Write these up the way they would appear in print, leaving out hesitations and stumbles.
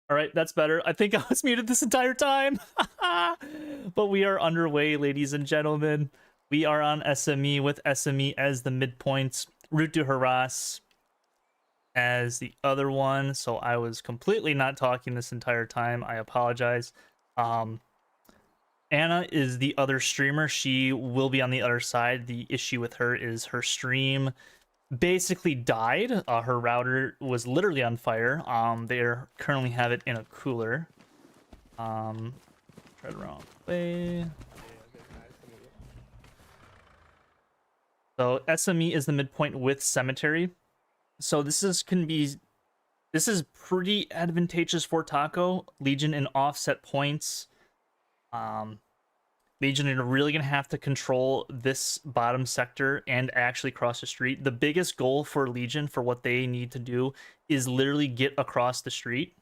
All right, that's better. I think I was muted this entire time. But we are underway, ladies and gentlemen. We are on SME with SME as the midpoint, Route du Harass as the other one. So I was completely not talking this entire time. I apologize. Anna is the other streamer. She will be on the other side. The issue with her is her stream basically died. Her router was literally on fire. They currently have it in a cooler. Try the wrong way. So SME is the midpoint with cemetery. So this is pretty advantageous for Taco. Legion in offset points. Legion are really going to have to control this bottom sector and actually cross the street. The biggest goal for Legion for what they need to do is literally get across the street.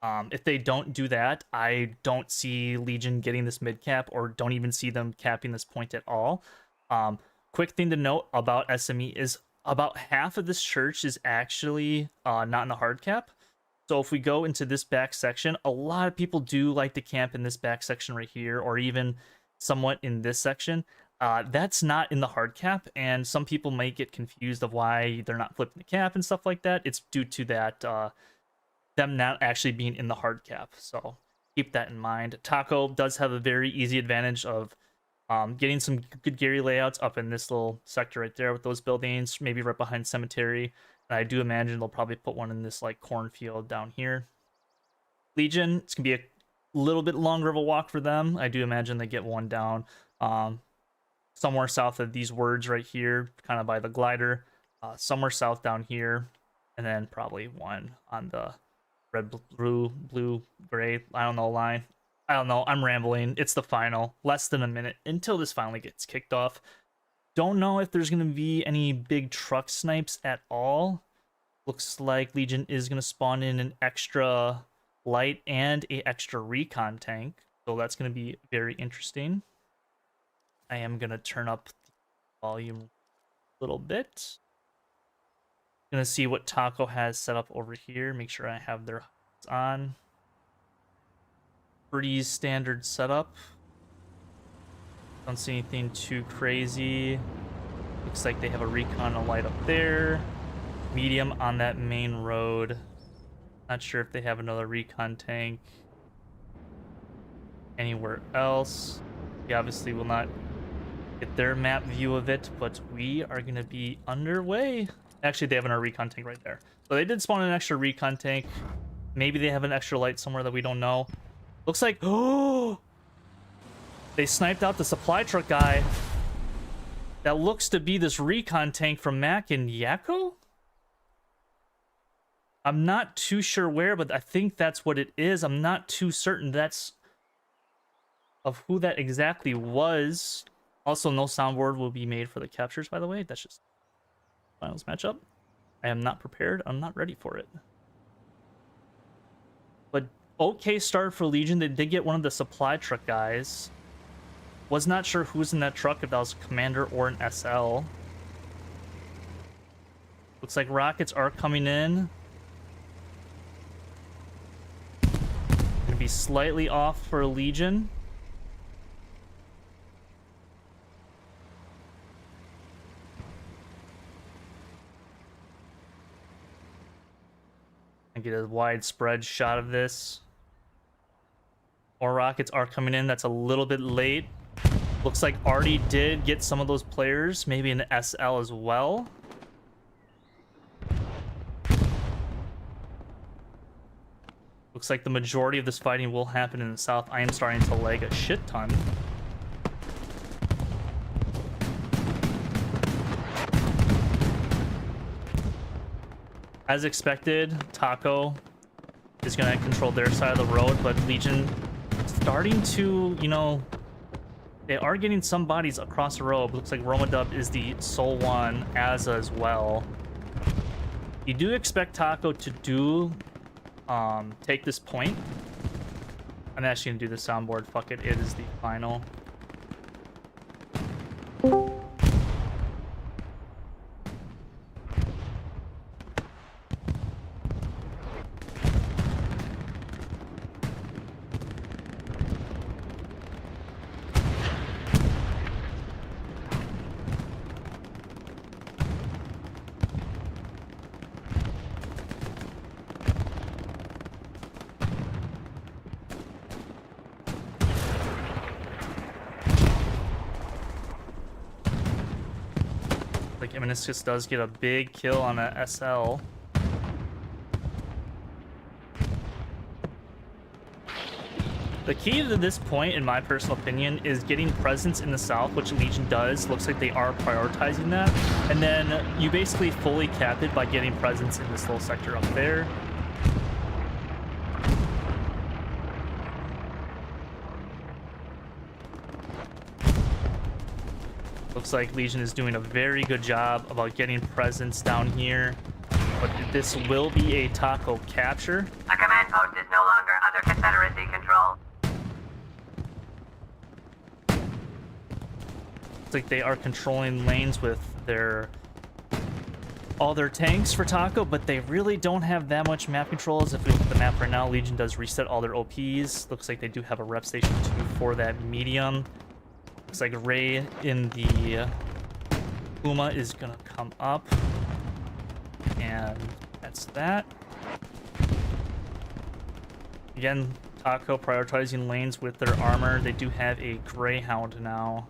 If they don't do that, I don't see Legion getting this mid cap, or don't even see them capping this point at all. Quick thing to note about SME is about half of this church is actually not in the hard cap. So if we go into this back section, a lot of people do like to camp in this back section right here, or even somewhat in this section. That's not in the hard cap, and some people might get confused of why they're not flipping the cap and stuff like that. It's due to that them not actually being in the hard cap. So keep that in mind. Taco does have a very easy advantage of getting some good Gary layouts up in this little sector right there with those buildings, maybe right behind cemetery. And I do imagine they'll probably put one in this like cornfield down here. Legion, it's gonna be a little bit longer of a walk for them. I do imagine they get one down somewhere south of these words right here, kind of by the glider, somewhere south down here, and then probably one on the red, blue, gray, I don't know, line. I don't know, I'm rambling. It's the final. Less than a minute until this finally gets kicked off. Don't know if there's going to be any big truck snipes at all. Looks like Legion is going to spawn in an extra light and an extra recon tank. So that's going to be very interesting. I am going to turn up the volume a little bit. Going to see what Taco has set up over here. Make sure I have their on. Pretty standard setup. Don't see anything too crazy. Looks like they have a recon light up there. Medium on that main road. Not sure if they have another recon tank anywhere else. We obviously will not get their map view of it, but we are going to be underway. Actually, they have another recon tank right there. So they did spawn an extra recon tank. Maybe they have an extra light somewhere that we don't know. Looks like... Oh! They sniped out the supply truck guy. That looks to be this recon tank from Mac and Yakko? I'm not too sure where, but I think that's what it is. I'm not too certain that's of who that exactly was. Also, no soundboard will be made for the captures, by the way. That's just finals matchup. I am not prepared. I'm not ready for it. But okay start for Legion. They did get one of the supply truck guys. Was not sure who's in that truck, if that was a commander or an SL. Looks like rockets are coming in. Gonna be slightly off for Legion. And get a widespread shot of this. More rockets are coming in. That's a little bit late. Looks like Artie did get some of those players, maybe an SL as well. Looks like the majority of this fighting will happen in the south. I am starting to lag a shit ton. As expected, Taco is going to control their side of the road, but Legion starting to, you know, they are getting some bodies across the road. Looks like Romadub is the sole one, as well. You do expect Taco to do take this point. I'm actually gonna do the soundboard. Fuck it, it is the final. like Meniscus does get a big kill on a SL. The key to this point, in my personal opinion, is getting presence in the south, which Legion does. Looks like they are prioritizing that. And then you basically fully cap it by getting presence in this little sector up there. Looks like Legion is doing a very good job about getting presence down here. But this will be a Taco capture. A command post is no longer under Confederacy control. Looks like they are controlling lanes with all their tanks for Taco, but they really don't have that much map control. As if we look at the map right now, Legion does reset all their OPs. Looks like they do have a rep station 2 for that medium. Looks like Ray in the Puma is gonna come up, and that's that. Again, Taco prioritizing lanes with their armor. They do have a Greyhound now,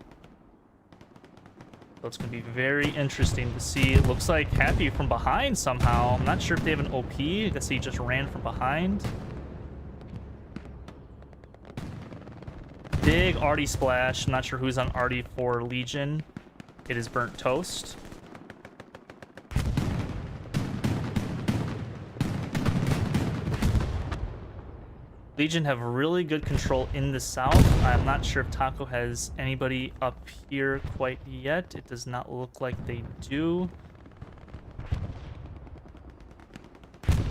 so it's going to be very interesting to see. It looks like Happy from behind somehow. I'm not sure if they have an OP. I guess he just ran from behind. Big Artie splash. I'm not sure who's on Artie for Legion. It is Burnt Toast. Legion have really good control in the south. I'm not sure if Taco has anybody up here quite yet. It does not look like they do.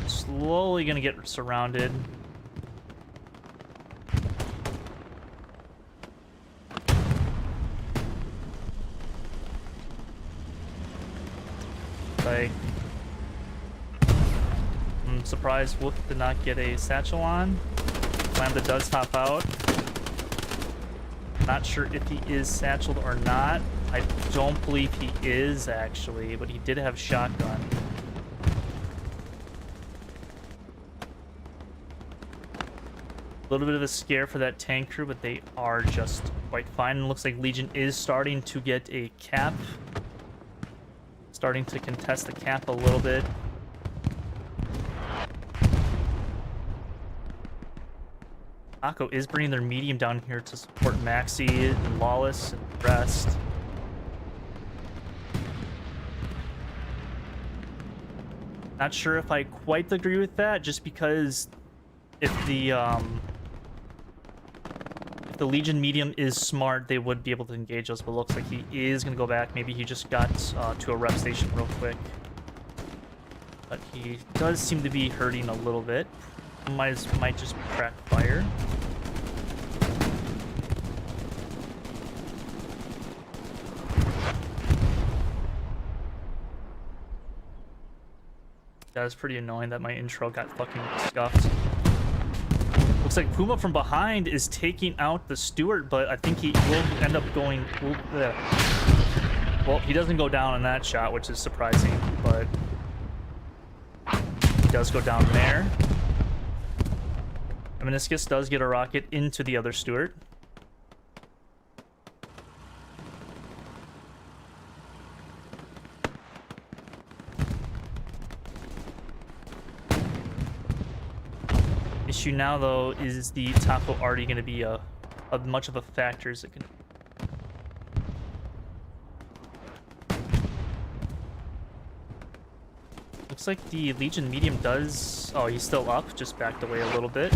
Slowly gonna get surrounded. Like, I'm surprised Wolf did not get a satchel on. Lambda does hop out. Not sure if he is satcheled or not. I don't believe he is, actually, but he did have shotgun. A little bit of a scare for that tank crew, but they are just quite fine. And looks like Legion is starting to get a cap. Starting to contest the cap a little bit. Taco is bringing their medium down here to support Maxi and Lawless and the rest. Not sure if I quite agree with that, just because if the Legion medium is smart, they would be able to engage us, but looks like he is going to go back. Maybe he just got to a rep station real quick. But he does seem to be hurting a little bit. Might just crack fire. That was pretty annoying that my intro got fucking scuffed. Looks like Puma from behind is taking out the Stewart, but I think he will end up going... Well, he doesn't go down in that shot, which is surprising, but he does go down there. Meniscus does get a rocket into the other Stewart. Issue now, though, is the Taco already going to be a much of a factor as it can. Looks like the Legion medium does... Oh, he's still up, just backed away a little bit.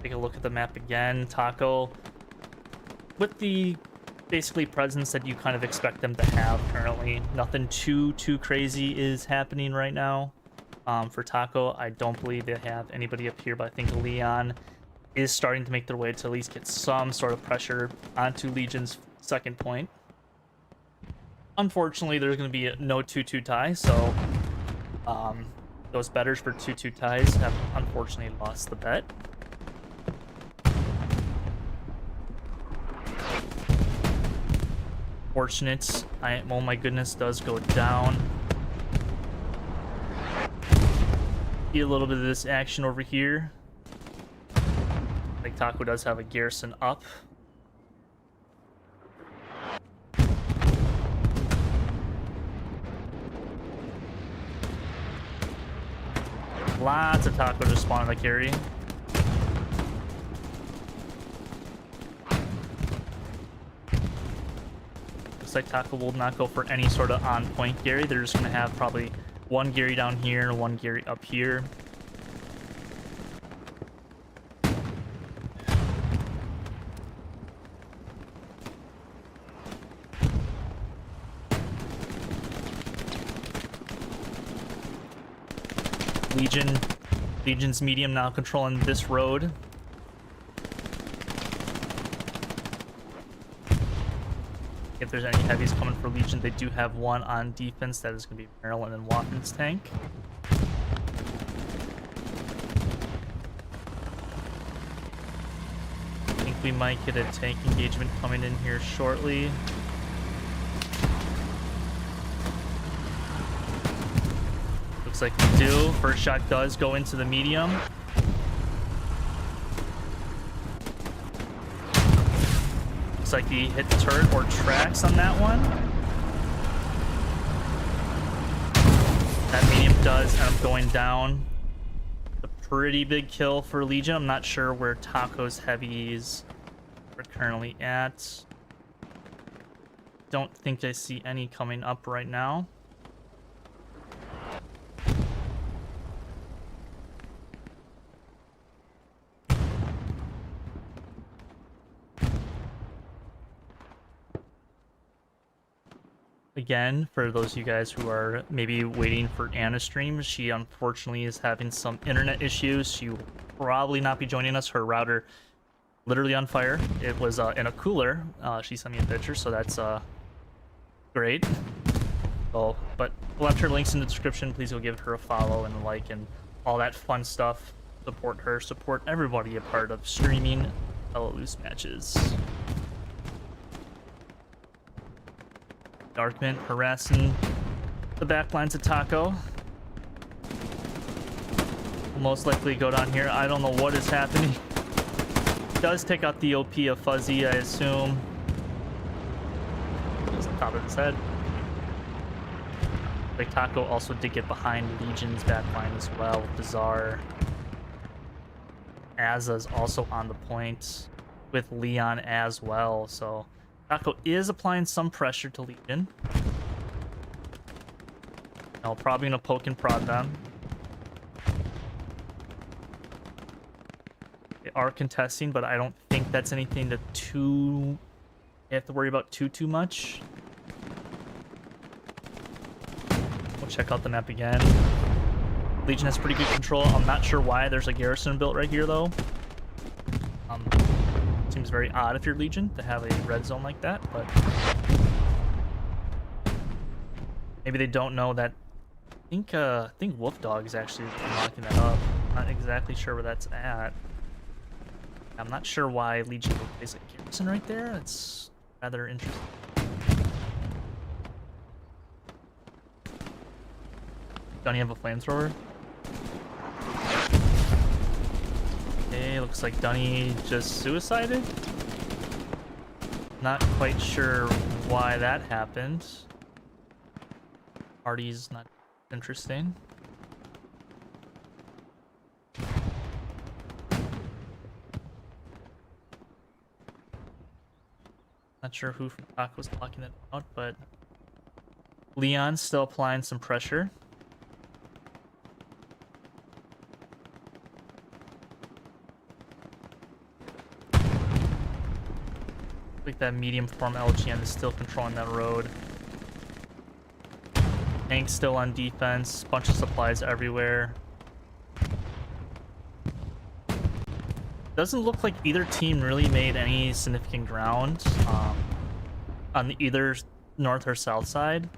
Take a look at the map again. Taco, with the basically presence that you kind of expect them to have currently. Nothing too crazy is happening right now. For Taco, I don't believe they have anybody up here, but I think Leon is starting to make their way to at least get some sort of pressure onto Legion's second point. Unfortunately, there's going to be no 2-2 tie, so those bettors for 2-2 ties have unfortunately lost the bet. Fortunate. Oh my goodness, does go down. See a little bit of this action over here. Like Taco does have a garrison up. Lots of Taco just spawned on the carry. Looks like Taco will not go for any sort of on-point Gary. They're just going to have probably one Gary down here and one Gary up here. Legion's medium now controlling this road. If there's any heavies coming for Legion, they do have one on defense. That is going to be Maryland and Watton's tank. I think we might get a tank engagement coming in here shortly. Looks like we do. First shot does go into the medium. Looks like he hit the turret or tracks on that one. That medium does end up going down. A pretty big kill for Legion. I'm not sure where Taco's heavies are currently at. Don't think I see any coming up right now. Again, for those of you guys who are maybe waiting for Anna's stream, she unfortunately is having some internet issues. She will probably not be joining us. Her router literally on fire. It was in a cooler. She sent me a picture, so that's great. So, but left her links in the description. Please go give her a follow and a like and all that fun stuff. Support her, support everybody a part of streaming fellow loose matches. Darkman harassing the backlines of Taco. Will most likely go down here. I don't know what is happening. Does take out the OP of Fuzzy, I assume. Just on top of his head. Like Taco also did get behind Legion's backline as well with Bizarre. Azza's also on the point with Leon as well, so Taco is applying some pressure to Legion. Now, probably gonna poke and prod them. They are contesting, but I don't think that's anything to you have to worry about too much. We'll check out the map again. Legion has pretty good control. I'm not sure why there's a garrison built right here, though. Seems very odd if you're Legion to have a red zone like that, but maybe they don't know that. I think Wolf Dog is actually unlocking that up. Not exactly sure where that's at. I'm not sure why Legion would place a garrison right there. It's rather interesting. Don't you have a flamethrower? Okay, looks like Dunny just suicided. Not quite sure why that happened. Party's not interesting. Not sure who from Taco was blocking it out, but Leon's still applying some pressure. Like that medium form LGN is still controlling that road. Tank's still on defense. Bunch of supplies everywhere. Doesn't look like either team really made any significant ground on either north or south side.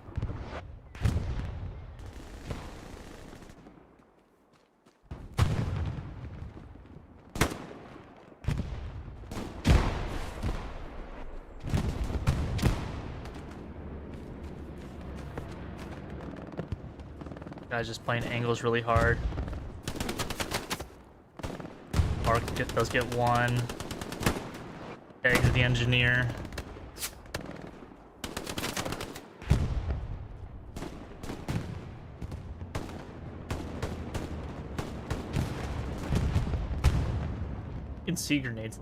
Guys just playing angles really hard. does get one. Tag to the engineer. You can see grenades.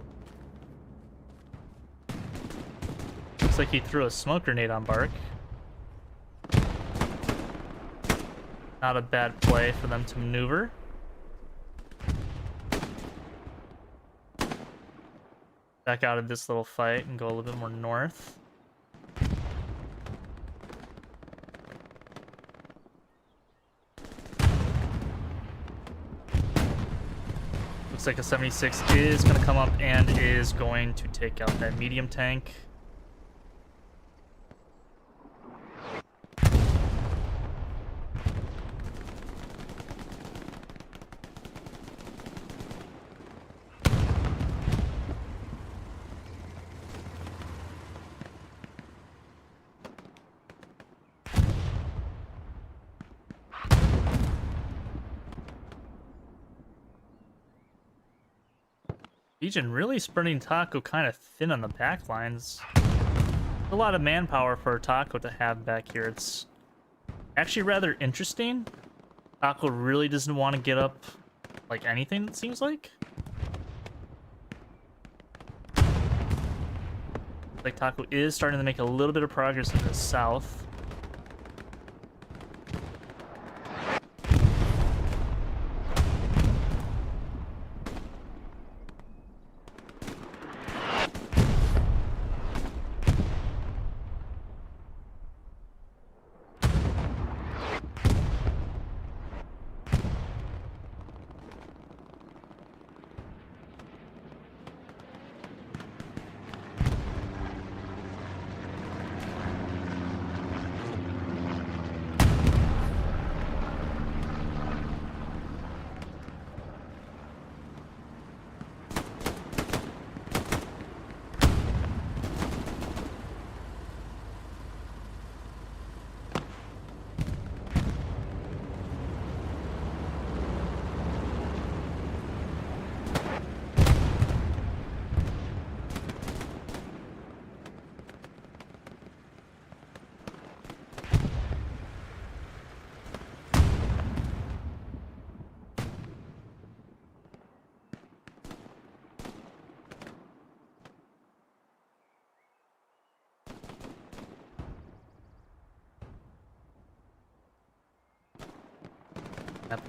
Looks like he threw a smoke grenade on Bark. Not a bad play for them to maneuver. Back out of this little fight and go a little bit more north. Looks like a 76 is going to come up and is going to take out that medium tank. Legion really spreading Taco kind of thin on the back lines. A lot of manpower for Taco to have back here. It's actually rather interesting. Taco really doesn't want to get up like anything, it seems like. Like Taco is starting to make a little bit of progress in the south.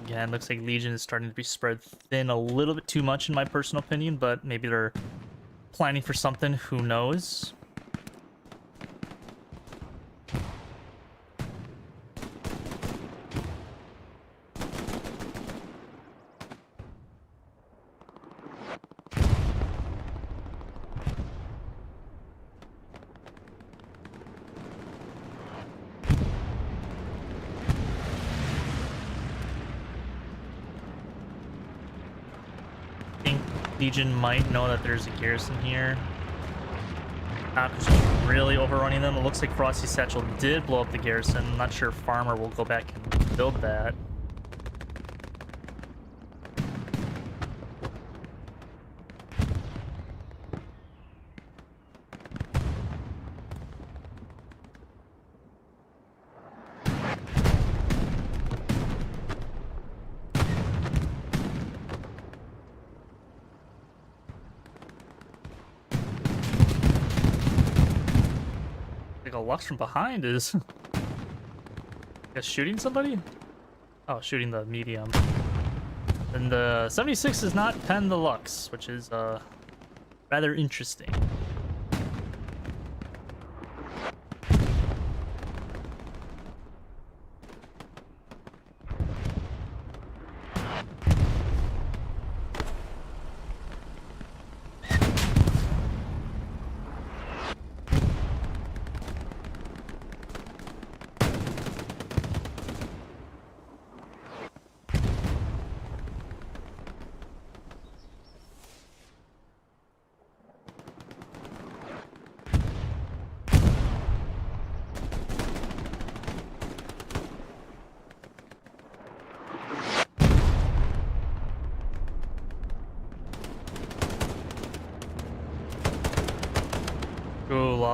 Again, looks like Legion is starting to be spread thin a little bit too much in my personal opinion, but maybe they're planning for something, who knows. Legion might know that there's a garrison here. Taco's really overrunning them. It looks like Frosty Satchel did blow up the garrison. I'm not sure if Farmer will go back and build that. Lux from behind is guess shooting somebody? Oh, shooting the medium. And the 76 does not pen the Lux, which is rather interesting.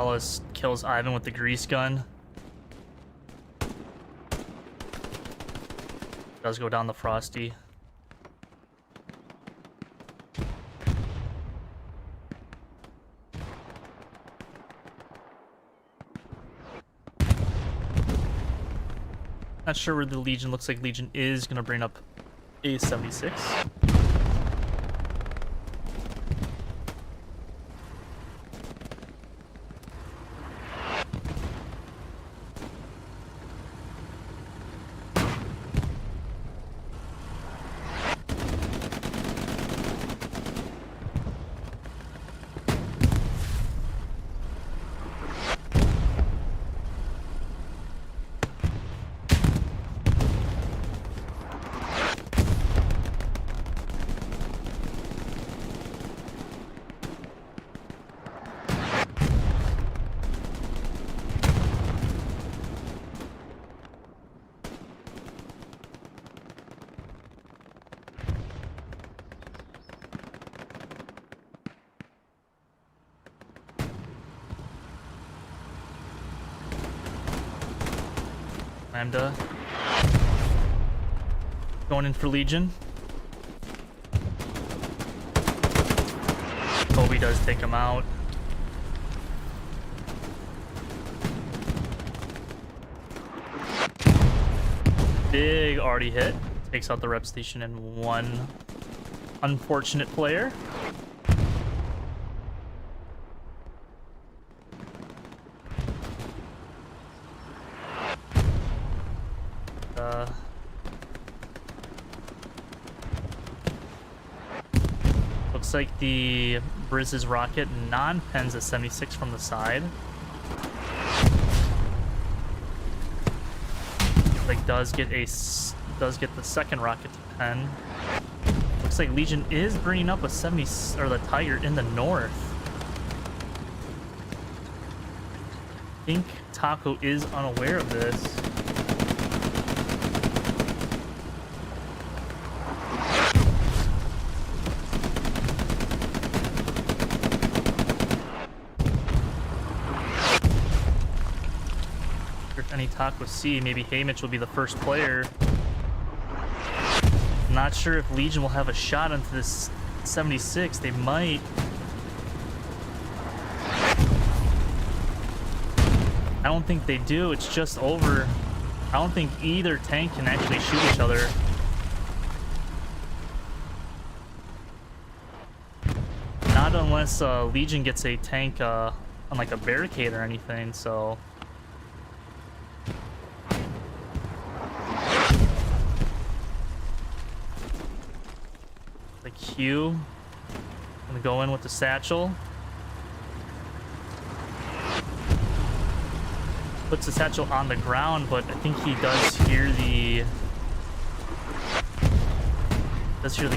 Gonzalez kills Ivan with the grease gun. Does go down the Frosty. Not sure where the Legion looks like. Legion is gonna bring up a 76. Lambda going in for Legion. Kobe does take him out. Big already hit. Takes out the rep station and one unfortunate player. Looks like the Brizz's rocket non-pens at 76 from the side. Like does get the second rocket to pen. Looks like Legion is bringing up a 70 or the Tiger in the north. I think Taco is unaware of this. Any Taco C, maybe Haymitch will be the first player. Not sure if Legion will have a shot onto this 76. They might. I don't think they do. It's just over. I don't think either tank can actually shoot each other. Not unless Legion gets a tank on like a barricade or anything, so... The Q. Gonna go in with the satchel. Puts the satchel on the ground, but I think he does hear the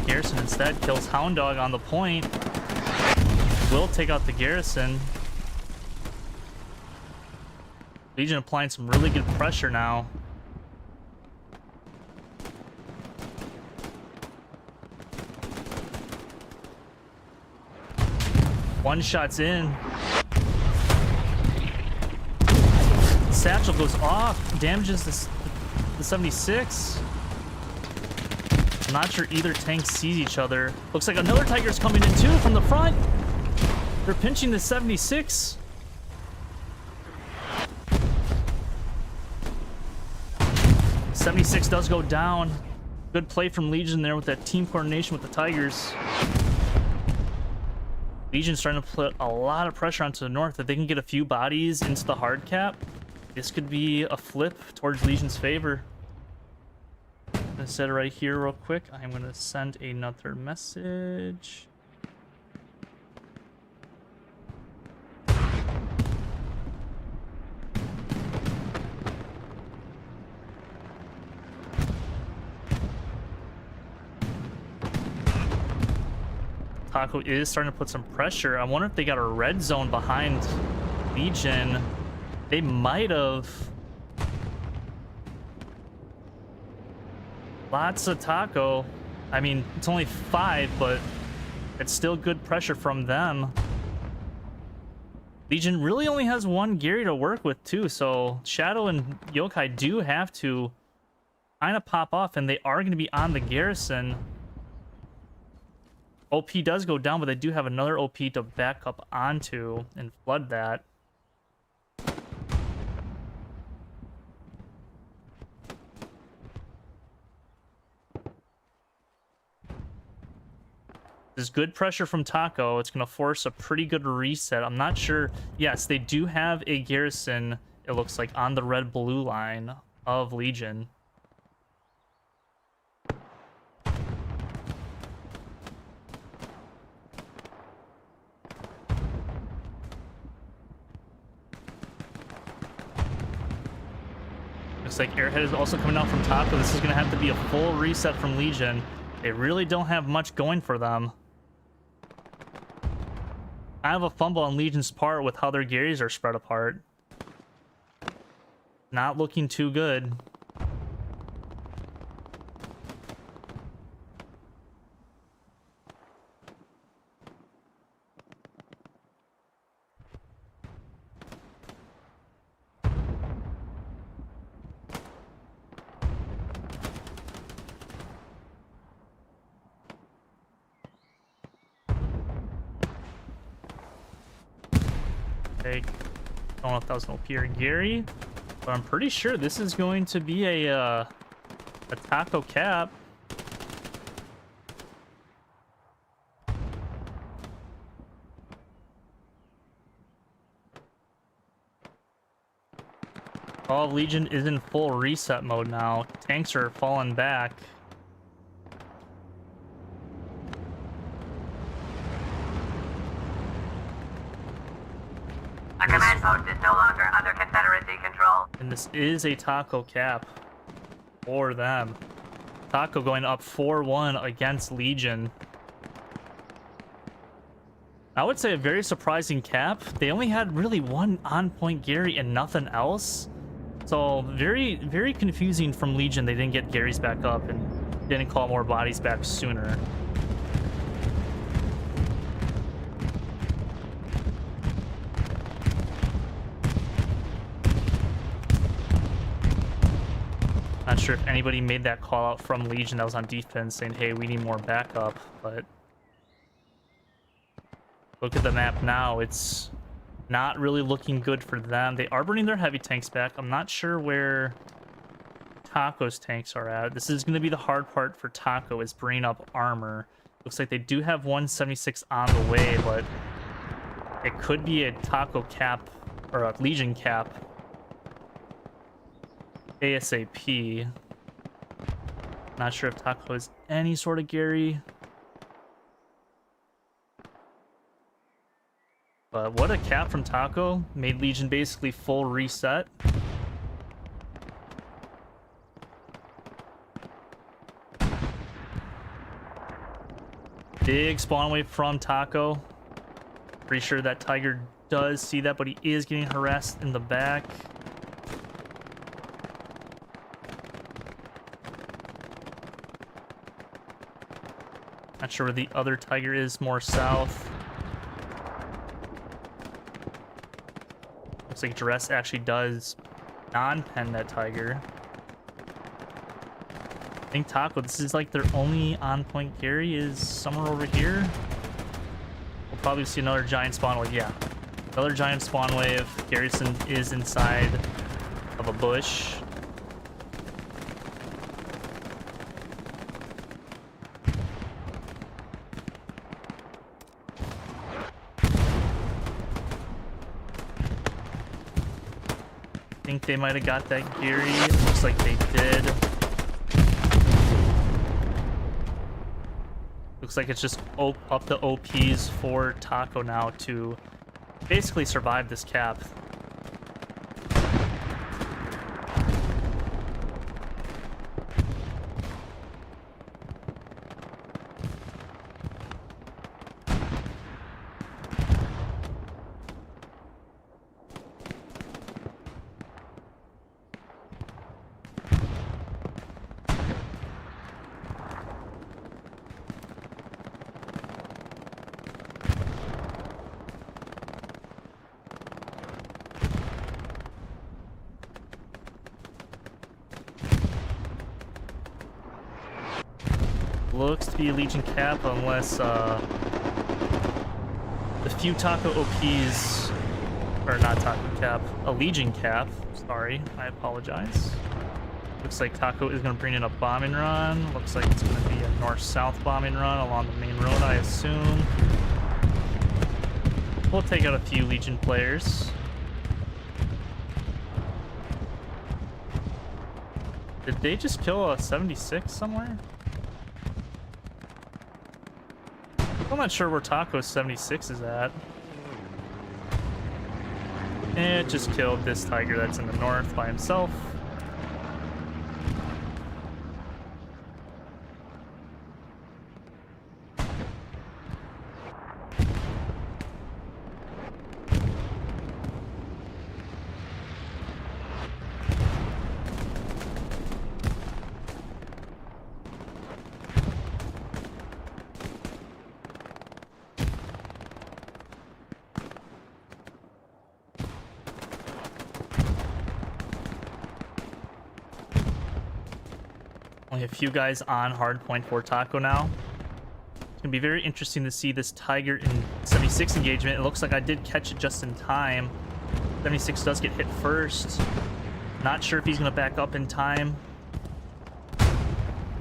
garrison instead. Kills Hound Dog on the point. Will take out the garrison. Legion applying some really good pressure now. One shot's in. Satchel goes off, damages the 76. I'm not sure either tank sees each other. Looks like another Tiger's coming in too from the front. They're pinching the 76. '76 does go down. Good play from Legion there with that team coordination with the Tigers. Legion's starting to put a lot of pressure onto the north. If they can get a few bodies into the hard cap, this could be a flip towards Legion's favor. I'm gonna set it right here real quick. I'm gonna send another message. Taco is starting to put some pressure. I wonder if they got a red zone behind Legion. They might have. Lots of Taco. I mean, it's only 5, but it's still good pressure from them. Legion really only has one Gary to work with too, so Shadow and Yokai do have to kind of pop off, and they are going to be on the garrison. OP does go down, but they do have another OP to back up onto and flood that. There's good pressure from Taco. It's going to force a pretty good reset. I'm not sure. Yes, they do have a garrison, it looks like, on the red-blue line of Legion. Looks like Airhead is also coming out from Taco. This is going to have to be a full reset from Legion. They really don't have much going for them. I have a fumble on Legion's part with how their Garys are spread apart. Not looking too good. I don't know if that was an OP or Gary, but I'm pretty sure this is going to be a Taco cap. All of Legion is in full reset mode now. Tanks are falling back. A command post is no longer under Confederacy control. And this is a Taco cap for them. Taco going up 4-1 against Legion. I would say a very surprising cap. They only had really one on-point Gary and nothing else. So very, very confusing from Legion. They didn't get Garys back up and didn't call more bodies back sooner. Not sure if anybody made that call out from Legion that was on defense saying, hey, we need more backup, but look at the map now. It's not really looking good for them. They are bringing their heavy tanks back. I'm not sure where Taco's tanks are at. This is going to be the hard part for Taco, is bringing up armor. Looks like they do have 176 on the way, but it could be a Taco cap or a Legion cap ASAP. Not sure if Taco has any sort of Gary. But what a cap from Taco. Made Legion basically full reset. Big spawn wave from Taco. Pretty sure that Tiger does see that, but he is getting harassed in the back. Not sure where the other Tiger is, more south. Looks like Dress actually does non-pen that Tiger. I think Taco, this is like their only on-point Gary is somewhere over here. We'll probably see another giant spawn wave. Yeah, another giant spawn wave. Garrison is inside of a bush. I think they might have got that Gary. Looks like they did. Looks like it's just up the OPs for Taco now to basically survive this cap. Looks to be a Legion cap unless the few Taco OPs, or not Taco cap, a Legion cap. Sorry, I apologize. Looks like Taco is going to bring in a bombing run. Looks like it's going to be a north-south bombing run along the main road, I assume. We'll take out a few Legion players. Did they just kill a 76 somewhere? I'm not sure where Taco 76 is at. It just killed this tiger that's in the north by himself. Only a few guys on hardpoint for Taco now. It's gonna be very interesting to see this Tiger in 76 engagement. It looks like I did catch it just in time. 76 does get hit first. Not sure if he's gonna back up in time.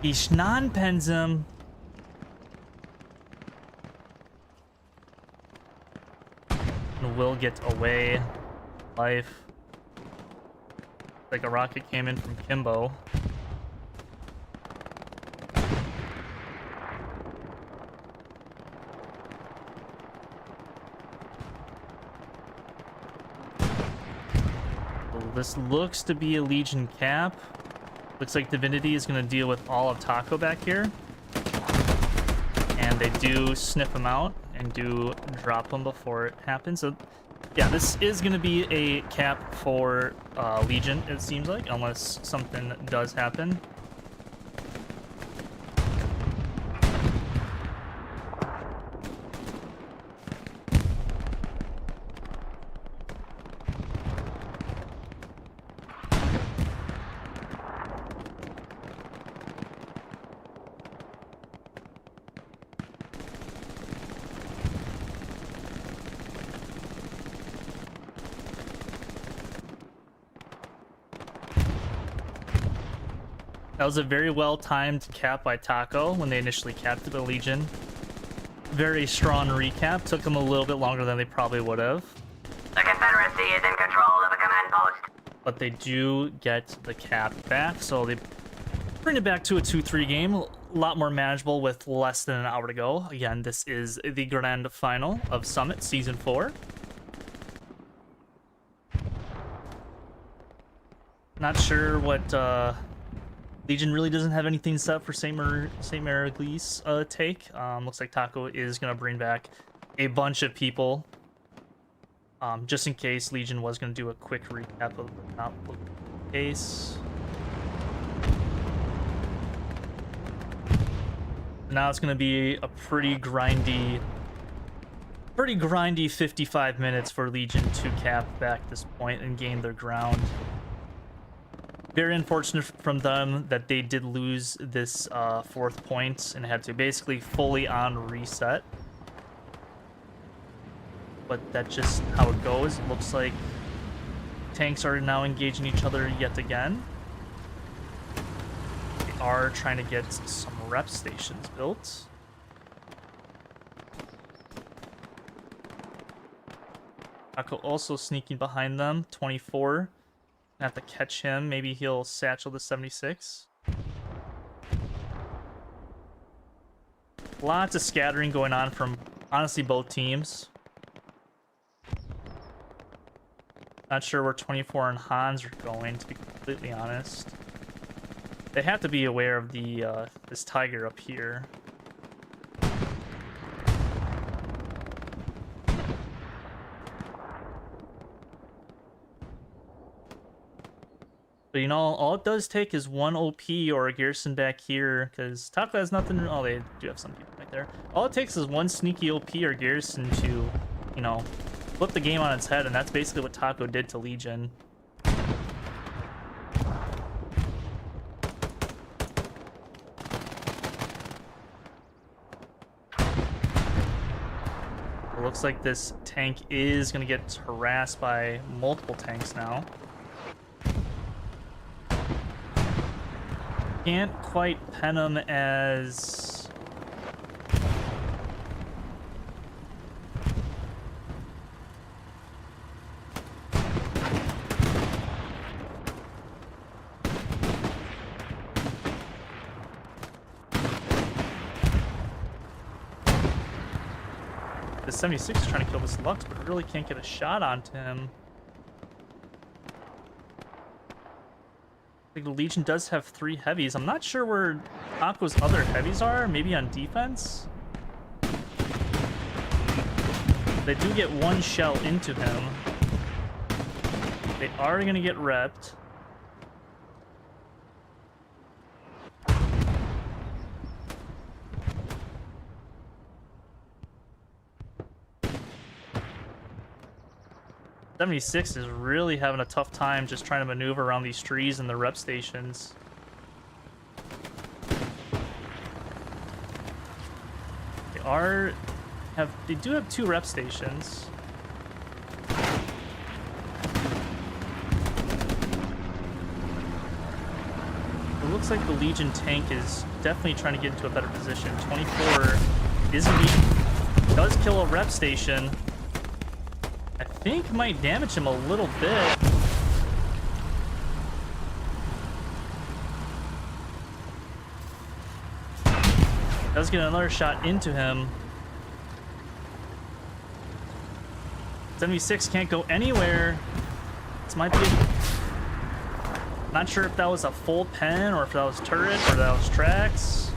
He non-pens him. And will get away. Life. Like a rocket came in from Kimbo. This looks to be a Legion cap. Looks like Divinity is going to deal with all of Taco back here. And they do sniff him out and do drop him before it happens. So, yeah, this is going to be a cap for Legion, it seems like, unless something does happen. That was a very well-timed cap by Taco when they initially capped the Legion. Very strong recap. Took them a little bit longer than they probably would have. The Confederacy is in control of a command post. But they do get the cap back, so they bring it back to a 2-3 game. A lot more manageable with less than an hour to go. Again, this is the grand final of Summit Season 4. Not sure what... Legion really doesn't have anything set for Saint Mere Eglise take. Looks like Taco is going to bring back a bunch of people. Just in case Legion was going to do a quick recap of the case. Now it's going to be a pretty grindy 55 minutes for Legion to cap back this point and gain their ground. Very unfortunate from them that they did lose this fourth point and had to basically fully on reset. But that's just how it goes. It looks like tanks are now engaging each other yet again. They are trying to get some rep stations built. Taco also sneaking behind them, 24. Have to catch him. Maybe he'll satchel the 76. Lots of scattering going on from, honestly, both teams. Not sure where 24 and Hans are going, to be completely honest. They have to be aware of the this Tiger up here. But you know, all it does take is one OP or a Garrison back here, because Taco has nothing. Oh, they do have some people right there. All it takes is one sneaky OP or Garrison to, you know, flip the game on its head, and that's basically what Taco did to Legion. Looks like this tank is going to get harassed by multiple tanks now. Can't quite pen them as... The 76 is trying to kill this Lux, but really can't get a shot onto him. I think the Legion does have 3 heavies. I'm not sure where Taco's other heavies are. Maybe on defense? They do get 1 shell into him. They are going to get repped. '76 is really having a tough time just trying to maneuver around these trees and the rep stations. They do have 2 rep stations. It looks like the Legion tank is definitely trying to get into a better position. 24 is indeed does kill a rep station. I think might damage him a little bit. Does get another shot into him. 76 can't go anywhere. This might be... Not sure if that was a full pen or if that was turret or that was tracks.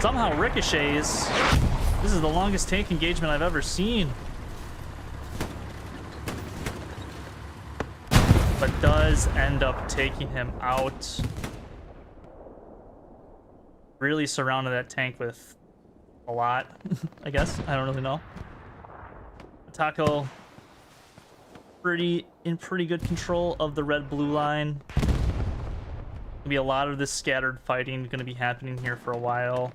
Somehow ricochets. This is the longest tank engagement I've ever seen. But does end up taking him out. Really surrounded that tank with a lot, I guess. I don't really know. Taco in pretty good control of the red-blue line. Gonna be a lot of this scattered fighting going to be happening here for a while.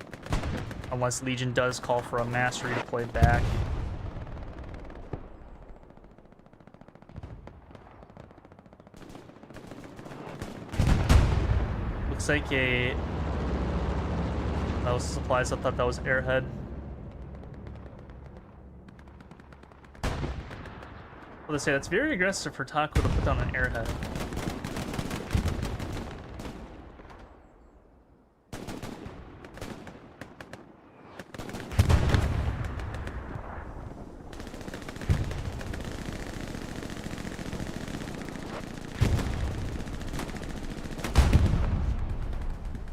Unless Legion does call for a mass redeploy back. Looks like that was supplies. I thought that was airhead. Well, they say that's very aggressive for Taco to put down an airhead.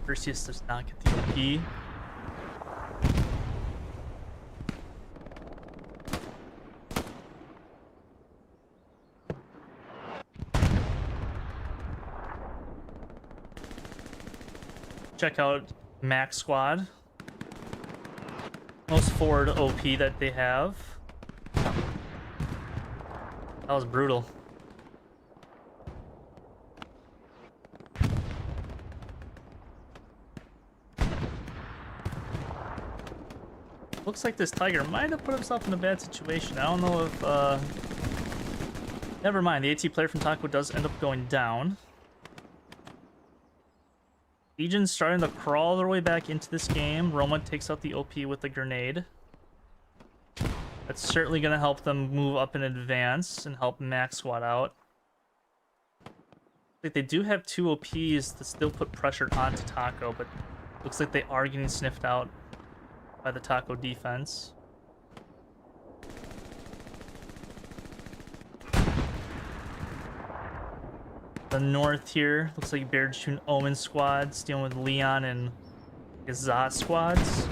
Perseus does not get the OP. Check out Max Squad. Most forward OP that they have. That was brutal. Looks like this Tiger might have put himself in a bad situation. I don't know if... Never mind, the AT player from Taco does end up going down. Legion's starting to crawl their way back into this game. Roma takes out the OP with the grenade. That's certainly going to help them move up in advance and help Max Squad out. Like they do have 2 OPs to still put pressure onto Taco, but looks like they are getting sniffed out by the Taco defense. The north here looks like Bear June Omen squads dealing with Leon and Gazat squads.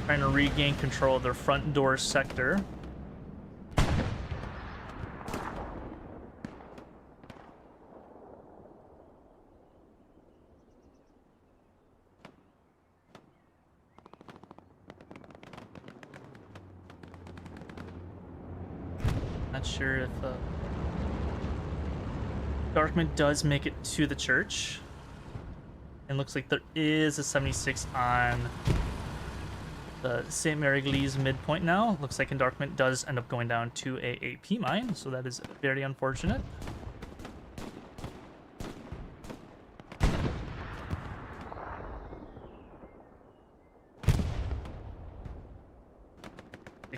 Trying to regain control of their front door sector. Not sure if Darkman does make it to the church. And looks like there is a 76 on the Saint Mere Eglise midpoint now. Looks like Endarkment does end up going down to a AP mine, so that is very unfortunate.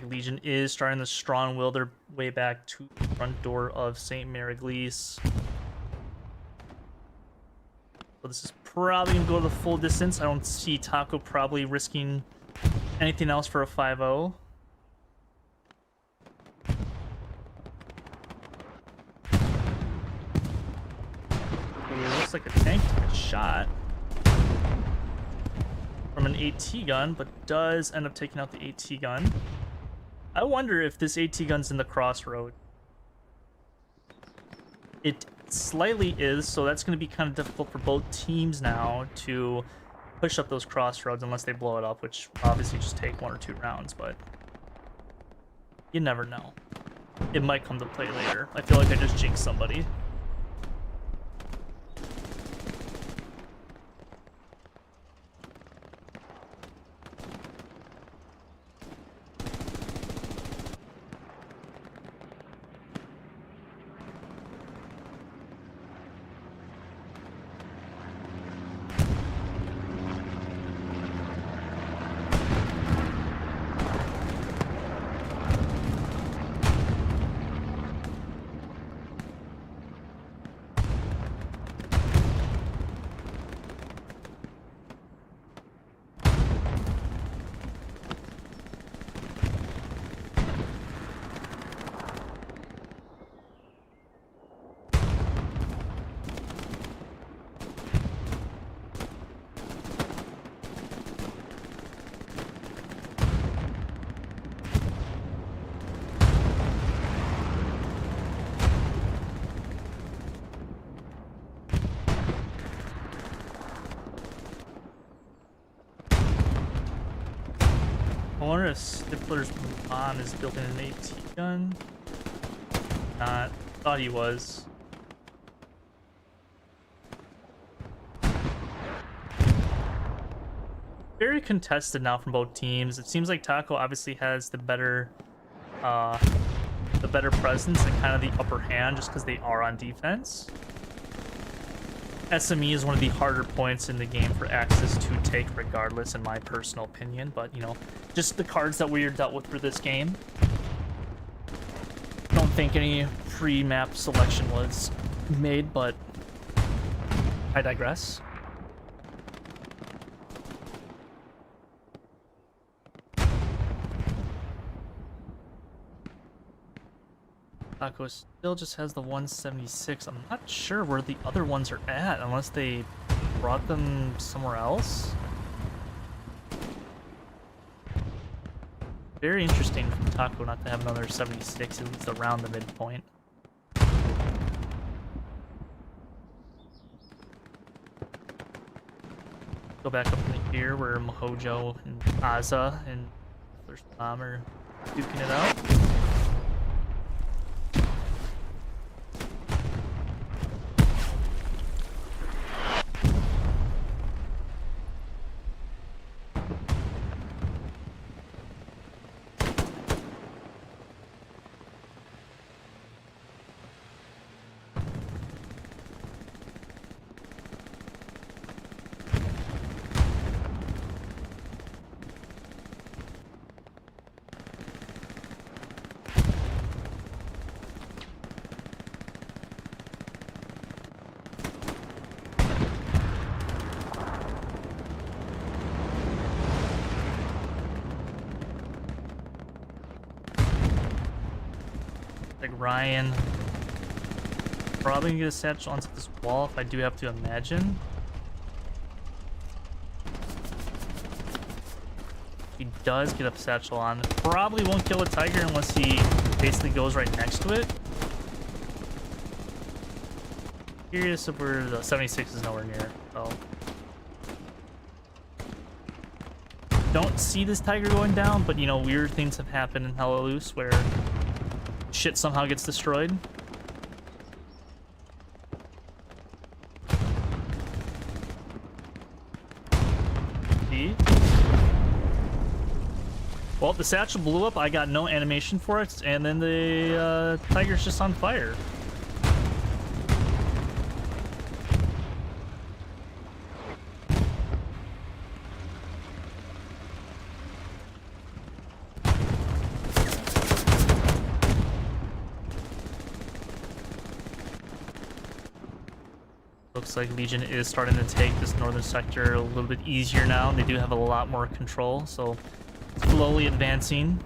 Legion is starting to strong will their way back to the front door of Saint Mere Eglise. So this is probably going to go the full distance. I don't see Taco probably risking anything else for a 5-0. It looks like a tank took a shot from an AT gun, but does end up taking out the AT gun. I wonder if this AT gun's in the crossroad. It slightly is, so that's going to be kind of difficult for both teams now to push up those crossroads unless they blow it up, which obviously just take 1 or 2 rounds, but you never know. It might come to play later. I feel like I just jinxed somebody. I wonder if Stifler's mom is building an AT gun. Not. Thought he was. Very contested now from both teams. It seems like Taco obviously has the better presence and kind of the upper hand just because they are on defense. SME is one of the harder points in the game for Axis to take regardless, in my personal opinion, but you know, just the cards that we are dealt with for this game. Don't think any pre-map selection was made, but I digress. Taco still just has the 176. I'm not sure where the other ones are at, unless they brought them somewhere else. Very interesting from Taco not to have another 76, at least around the midpoint. Go back up into here where Mohojo and Aza and First Bomb are duking it out. Like Ryan, probably gonna get a satchel onto this wall if I do have to imagine. He does get a satchel on. Probably won't kill a tiger unless he basically goes right next to it. Curious if where the 76 is nowhere near, so. Don't see this tiger going down, but you know, weird things have happened in Hella Loose where shit somehow gets destroyed. Well, the satchel blew up. I got no animation for it, and then the tiger's just on fire. Looks like Legion is starting to take this northern sector a little bit easier now. They do have a lot more control, so slowly advancing.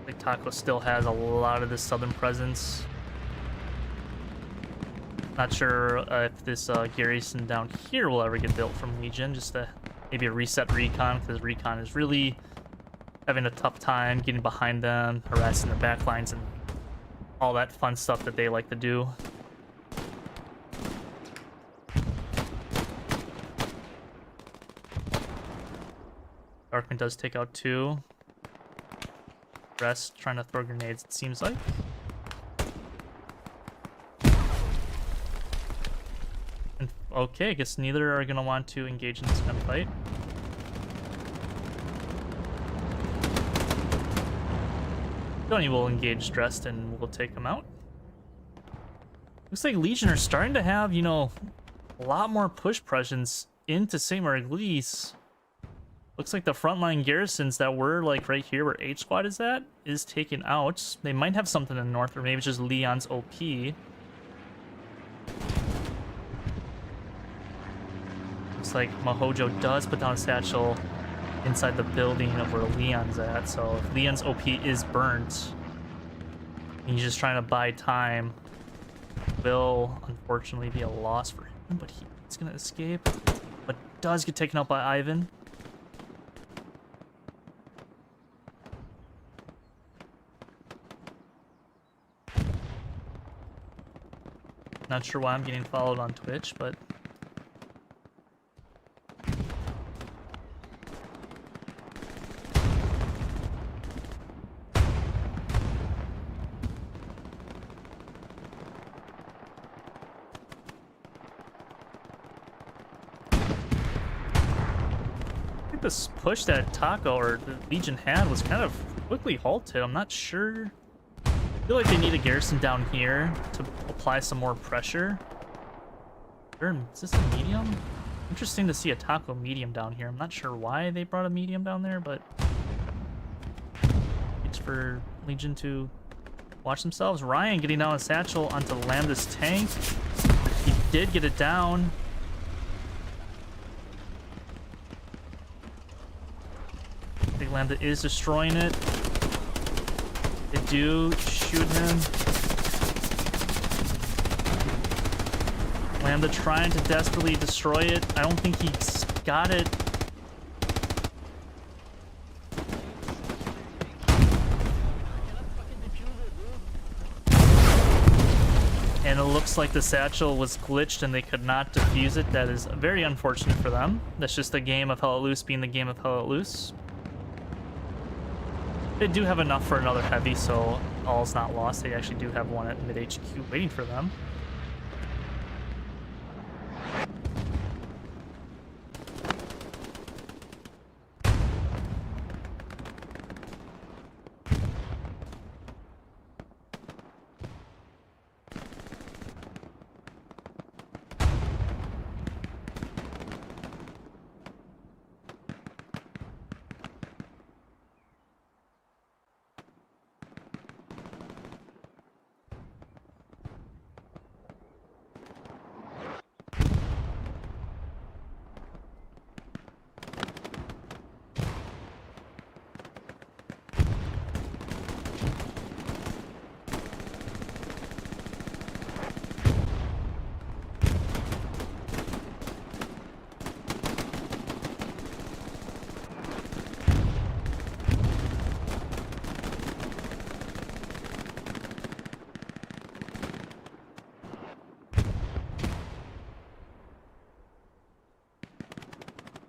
Like Taco still has a lot of this southern presence. Not sure if this garrison down here will ever get built from Legion. Just maybe a reset recon, because recon is really having a tough time getting behind them, harassing their backlines, and all that fun stuff that they like to do. Darkman does take out 2. Rest trying to throw grenades, it seems like. And, okay, I guess neither are going to want to engage in this gunfight. Tony will engage Dressed and we'll take him out. Looks like Legion are starting to have, you know, a lot more push presence into Saint Mere Eglise. Looks like the frontline garrisons that were like right here where H Squad is at is taken out. They might have something in the north, or maybe it's just Leon's OP. Looks like Mahojo does put down a satchel inside the building of where Leon's at, so if Leon's OP is burnt and he's just trying to buy time, will unfortunately be a loss for him, but he's gonna escape, but does get taken out by Ivan. Not sure why I'm getting followed on Twitch, but this push that Taco or the Legion had was kind of quickly halted. I'm not sure. I feel like they need a garrison down here to apply some more pressure. Is this a medium? Interesting to see a Taco medium down here. I'm not sure why they brought a medium down there, but it's for Legion to watch themselves. Ryan getting down a satchel onto Lambda's tank. He did get it down. I think Lambda is destroying it. They do shoot him. Lambda trying to desperately destroy it. I don't think he's got it. And it looks like the satchel was glitched and they could not defuse it. That is very unfortunate for them. That's just the game of Hell Let Loose being the game of Hell Let Loose. They do have enough for another heavy, so all's not lost. They actually do have one at mid HQ waiting for them.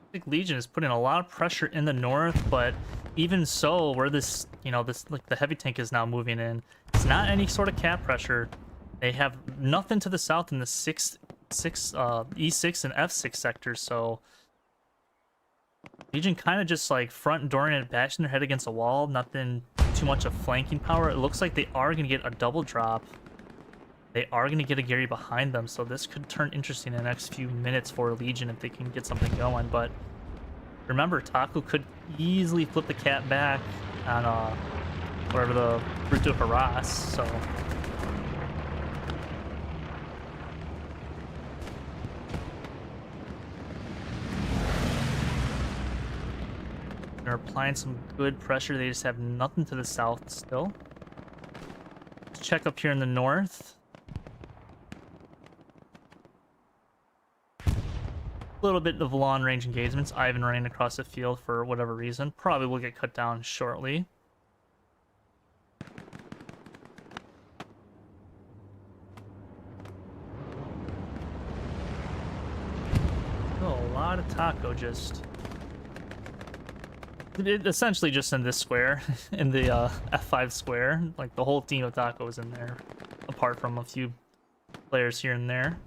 I think Legion is putting a lot of pressure in the north, but even so, where this, you know, this, like the heavy tank is now moving in, it's not any sort of cap pressure. They have nothing to the south in the 6th E6 and F6 sectors, so Legion kind of just like front dooring and bashing their head against a wall. Nothing too much of flanking power. It looks like they are going to get a double drop. They are going to get a Gary behind them, so this could turn interesting in the next few minutes for Legion if they can get something going. But remember, Taco could easily flip the cat back on whatever the route to harass, so... They're applying some good pressure. They just have nothing to the south still. Let's check up here in the north. A little bit of long range engagements. Ivan running across the field for whatever reason. Probably will get cut down shortly. Oh, a lot of Taco just... essentially just in this square, in the F5 square. Like, the whole team of Taco is in there, apart from a few players here and there.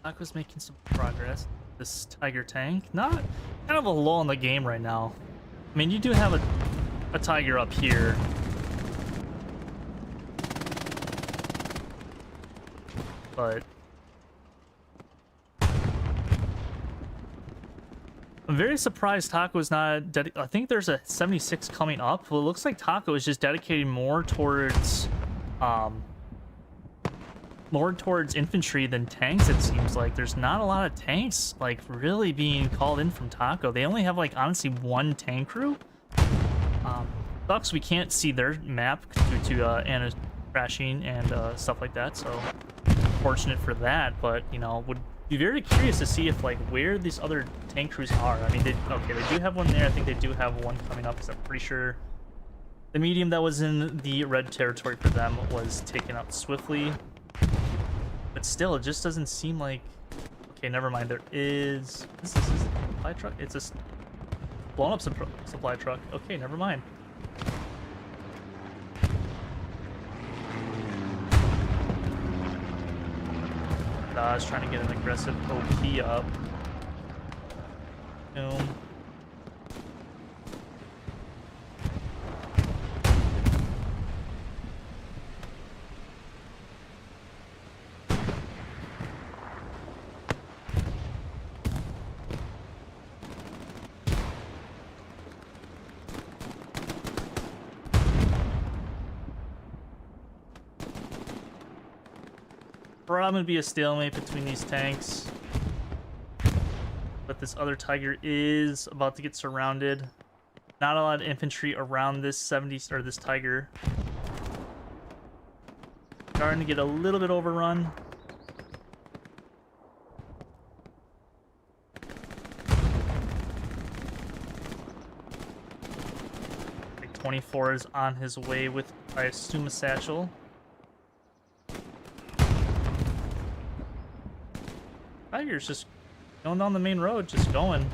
Taco's making some progress. This Tiger tank, not kind of a lull in the game right now. I mean, you do have a Tiger up here. But I'm very surprised Taco is not I think there's a 76 coming up. Well, it looks like Taco is just dedicating more towards infantry than tanks. It seems like there's not a lot of tanks like really being called in from Taco. They only have like honestly one tank crew. Sucks we can't see their map due to Anna crashing and stuff like that, so fortunate for that. But you know, would be very curious to see if like where these other tank crews are. I mean, they do have one there. I think they do have one coming up because I'm pretty sure the medium that was in the red territory for them was taken out swiftly. But still, it just doesn't seem like... Okay, never mind. There is... This is a supply truck? It's a blown up supply truck. Okay, never mind. I was trying to get an aggressive OP up. Boom. Probably gonna be a stalemate between these tanks, but this other Tiger is about to get surrounded. Not a lot of infantry around this 70 or this Tiger. Starting to get a little bit overrun. Like 24 is on his way with, I assume, a satchel. Tiger's just going down the main road, just going.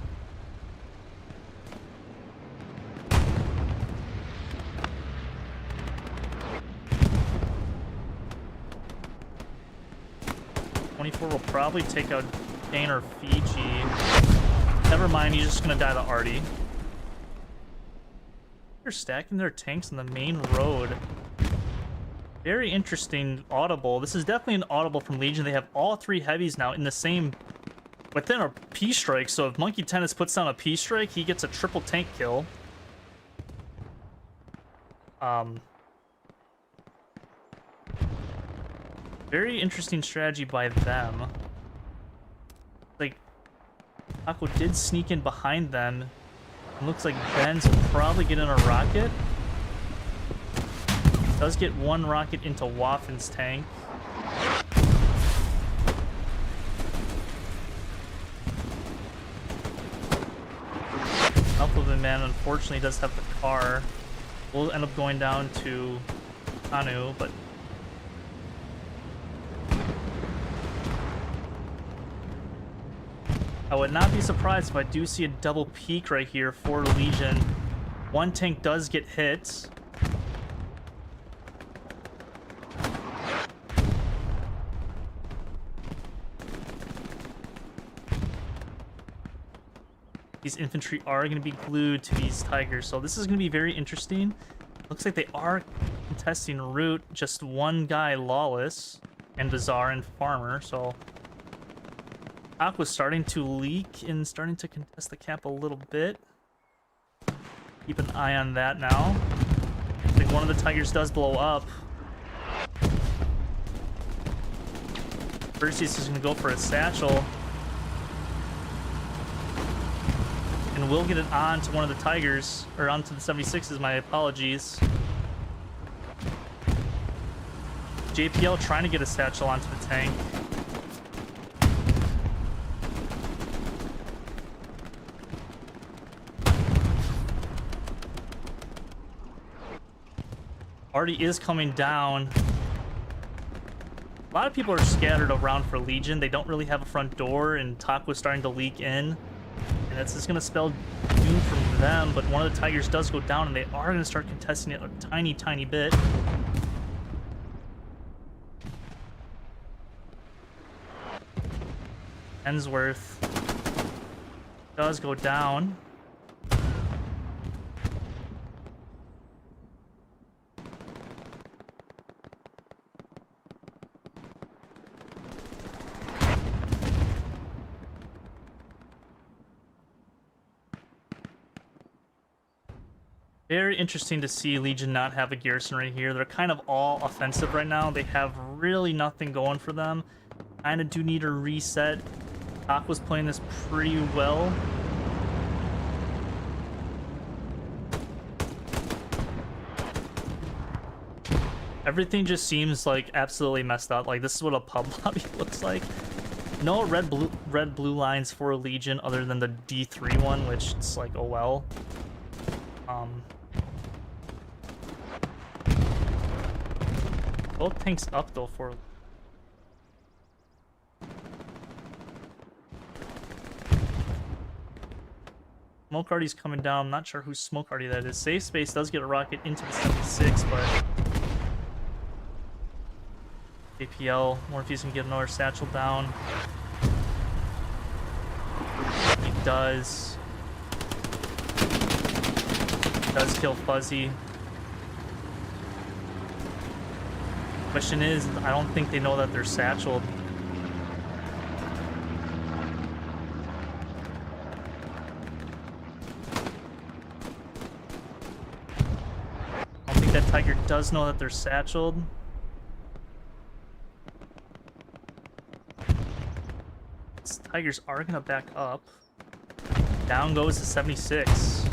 '24 will probably take out Dane or Fiji. Never mind, he's just gonna die to Artie. They're stacking their tanks on the main road. Very interesting audible. This is definitely an audible from Legion. They have all three heavies now in the same... within a P-strike, so if Monkey Tennis puts down a P-strike, he gets a triple tank kill. Very interesting strategy by them. Like, Taco did sneak in behind them. It looks like Ben's will probably get in a rocket. Does get one rocket into Waffen's tank. Supplement Man unfortunately does have the car. We'll end up going down to Anu, but I would not be surprised if I do see a double peak right here for Legion. One tank does get hit. These infantry are going to be glued to these tigers, so this is going to be very interesting. Looks like they are contesting route. Just one guy, Lawless, and Bazaar and Farmer, so Hawk was starting to leak and starting to contest the cap a little bit. Keep an eye on that now. I think one of the tigers does blow up. Perseus is going to go for a satchel. And we'll get it on to one of the tigers, or onto the 76s, my apologies. JPL trying to get a satchel onto the tank. Artie is coming down. A lot of people are scattered around for Legion. They don't really have a front door, and Talk was starting to leak in. And that's just going to spell doom for them, but one of the tigers does go down, and they are going to start contesting it a tiny, tiny bit. Hensworth does go down. Very interesting to see Legion not have a garrison right here. They're kind of all offensive right now. They have really nothing going for them. Kind of do need a reset. Doc was playing this pretty well. Everything just seems like absolutely messed up. Like, this is what a pub lobby looks like. No red blue lines for Legion other than the D3 one, which it's like, oh well. Both tanks up though for Smoke Artie's coming down. I'm not sure whose Smoke Artie that is. Safe Space does get a rocket into the 76, but APL, Morpheus can get another satchel down. He does. Does kill Fuzzy. Question is, I don't think they know that they're satcheled. I don't think that Tiger does know that they're satcheled. These Tigers are gonna back up. Down goes the 76.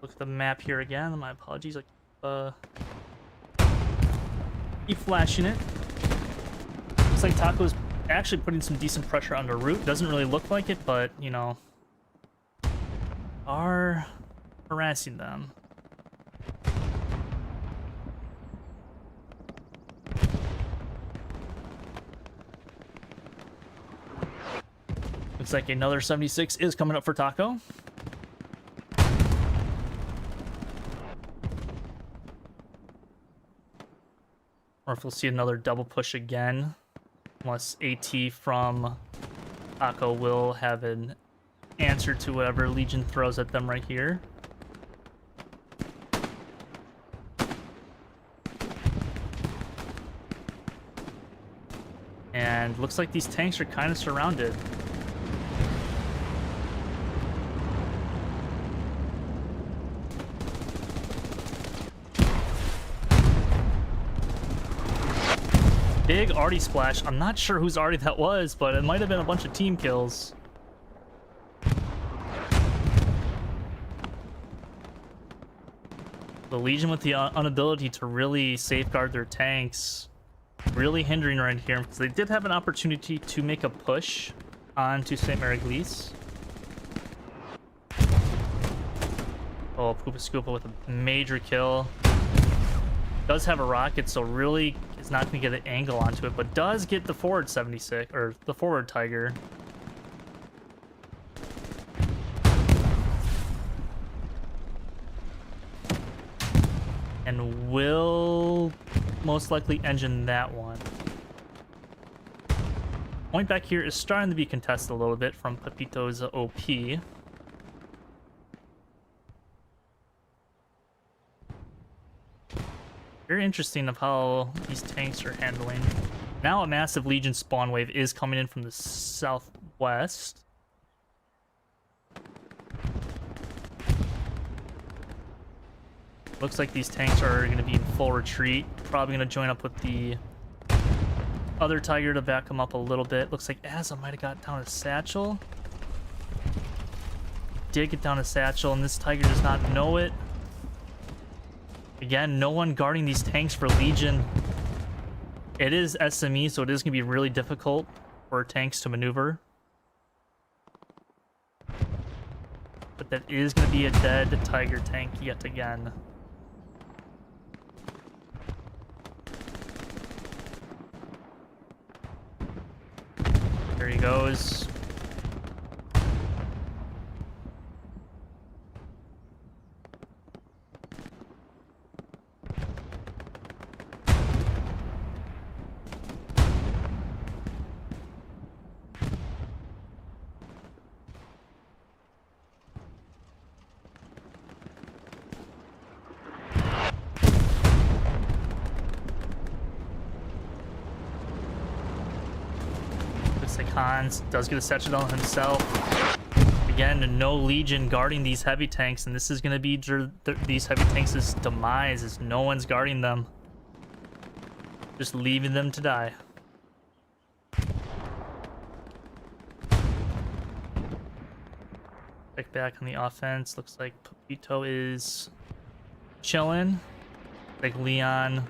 Look at the map here again. My apologies. I keep flashing it. Looks like Taco's actually putting some decent pressure on the route. Doesn't really look like it, but you know, are harassing them. Looks like another 76 is coming up for Taco. Or if we'll see another double push again. Unless AT from Taco will have an answer to whatever Legion throws at them right here. And looks like these tanks are kind of surrounded. Big Artie splash. I'm not sure whose Artie that was, but it might have been a bunch of team kills. The Legion with the inability to really safeguard their tanks, really hindering right here, because they did have an opportunity to make a push onto Saint Mere Eglise. Oh, Poopa Scoopa with a major kill. Does have a rocket, so really is not going to get an angle onto it, but does get the forward 76, or the forward Tiger. And will most likely engine that one. Point back here is starting to be contested a little bit from Pepito's OP. Very interesting of how these tanks are handling. Now a massive Legion spawn wave is coming in from the southwest. Looks like these tanks are going to be in full retreat. Probably going to join up with the other Tiger to back them up a little bit. Looks like Asa might have got down a satchel. Did get down a satchel, and this Tiger does not know it. Again, no one guarding these tanks for Legion. It is SME, so it is going to be really difficult for tanks to maneuver. But that is going to be a dead Tiger tank yet again. There he goes. Hans does get a satchel on himself. Again, no Legion guarding these heavy tanks, and this is going to be these heavy tanks' demise, as no one's guarding them. Just leaving them to die. Check back on the offense. Looks like Pepito is chilling. Like Leon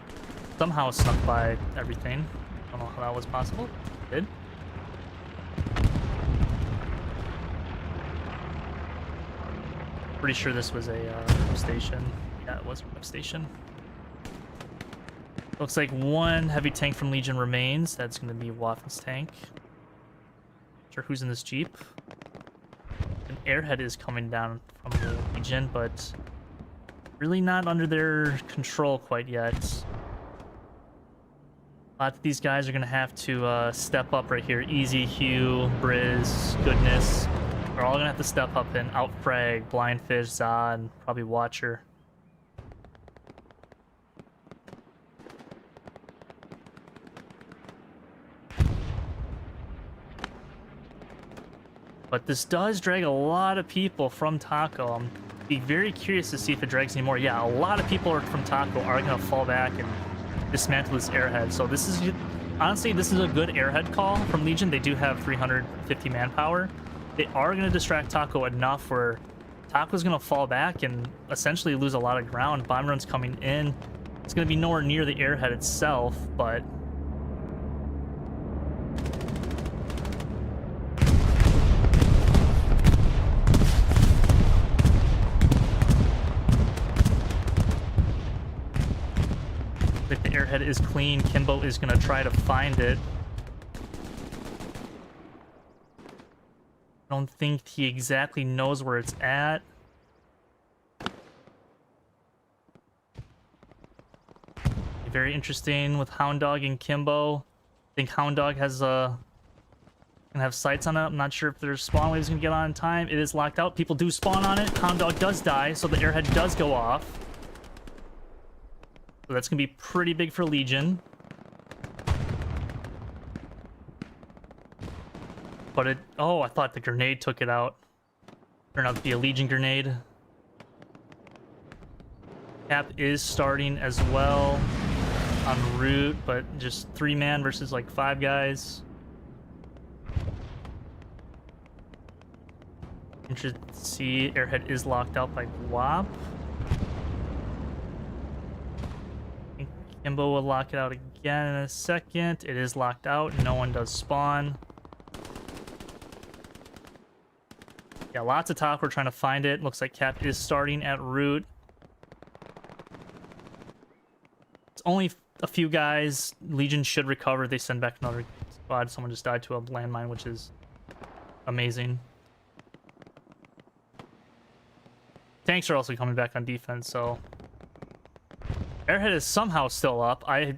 somehow snuck by everything. I don't know how that was possible. Did. Pretty sure this was a station. Yeah, it was a station. Looks like one heavy tank from Legion remains. That's going to be Waffen's tank. Not sure who's in this Jeep. An airhead is coming down from the Legion, but really not under their control quite yet. A lot of these guys are going to have to step up right here. Easy, Hugh, Briz, Goodness. They're all going to have to step up and outfrag Blindfish, Zod, and probably Watcher. But this does drag a lot of people from Taco. I'm be very curious to see if it drags any more. Yeah, a lot of people from Taco are going to fall back and dismantle this airhead. So this is, honestly, this is a good airhead call from Legion. They do have 350 manpower. They are going to distract Taco enough where Taco's going to fall back and essentially lose a lot of ground. Bomb run's coming in. It's going to be nowhere near the airhead itself, but if the airhead is clean, Kimbo is going to try to find it. I don't think he exactly knows where it's at. Very interesting with Hound Dog and Kimbo. I think Hound Dog has gonna have sights on it. I'm not sure if their spawn wave is gonna get on in time. It is locked out. People do spawn on it. Hound Dog does die, so the airhead does go off. So that's gonna be pretty big for Legion. But it... Oh, I thought the grenade took it out. Turned out to be a Legion grenade. Cap is starting as well on route, but just 3-man versus like 5 guys. Interested to see. Airhead is locked out by Guap. Kimbo will lock it out again in a second. It is locked out. No one does spawn. Yeah, lots of talk. We're trying to find it. Looks like Cap is starting at root. It's only a few guys. Legion should recover. They send back another squad. Someone just died to a landmine, which is amazing. Tanks are also coming back on defense, so... Airhead is somehow still up. I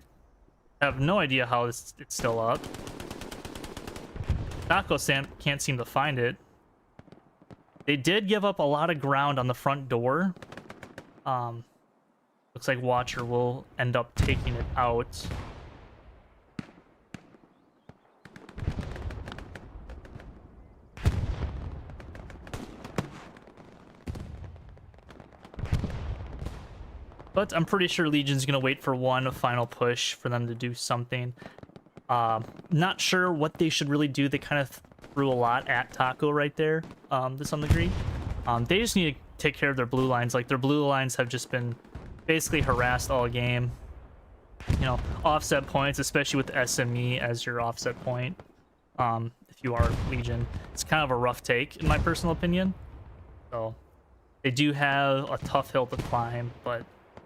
have no idea how it's still up. Taco can't seem to find it. They did give up a lot of ground on the front door. Looks like Watcher will end up taking it out. But I'm pretty sure Legion's going to wait for one final push for them to do something. Not sure what they should really do. They kind of threw a lot at Taco right there, to some degree. They just need to take care of their blue lines. Like, their blue lines have just been basically harassed all game. You know, offset points, especially with SME as your offset point. If you are Legion, it's kind of a rough take, in my personal opinion. So, they do have a tough hill to climb, but...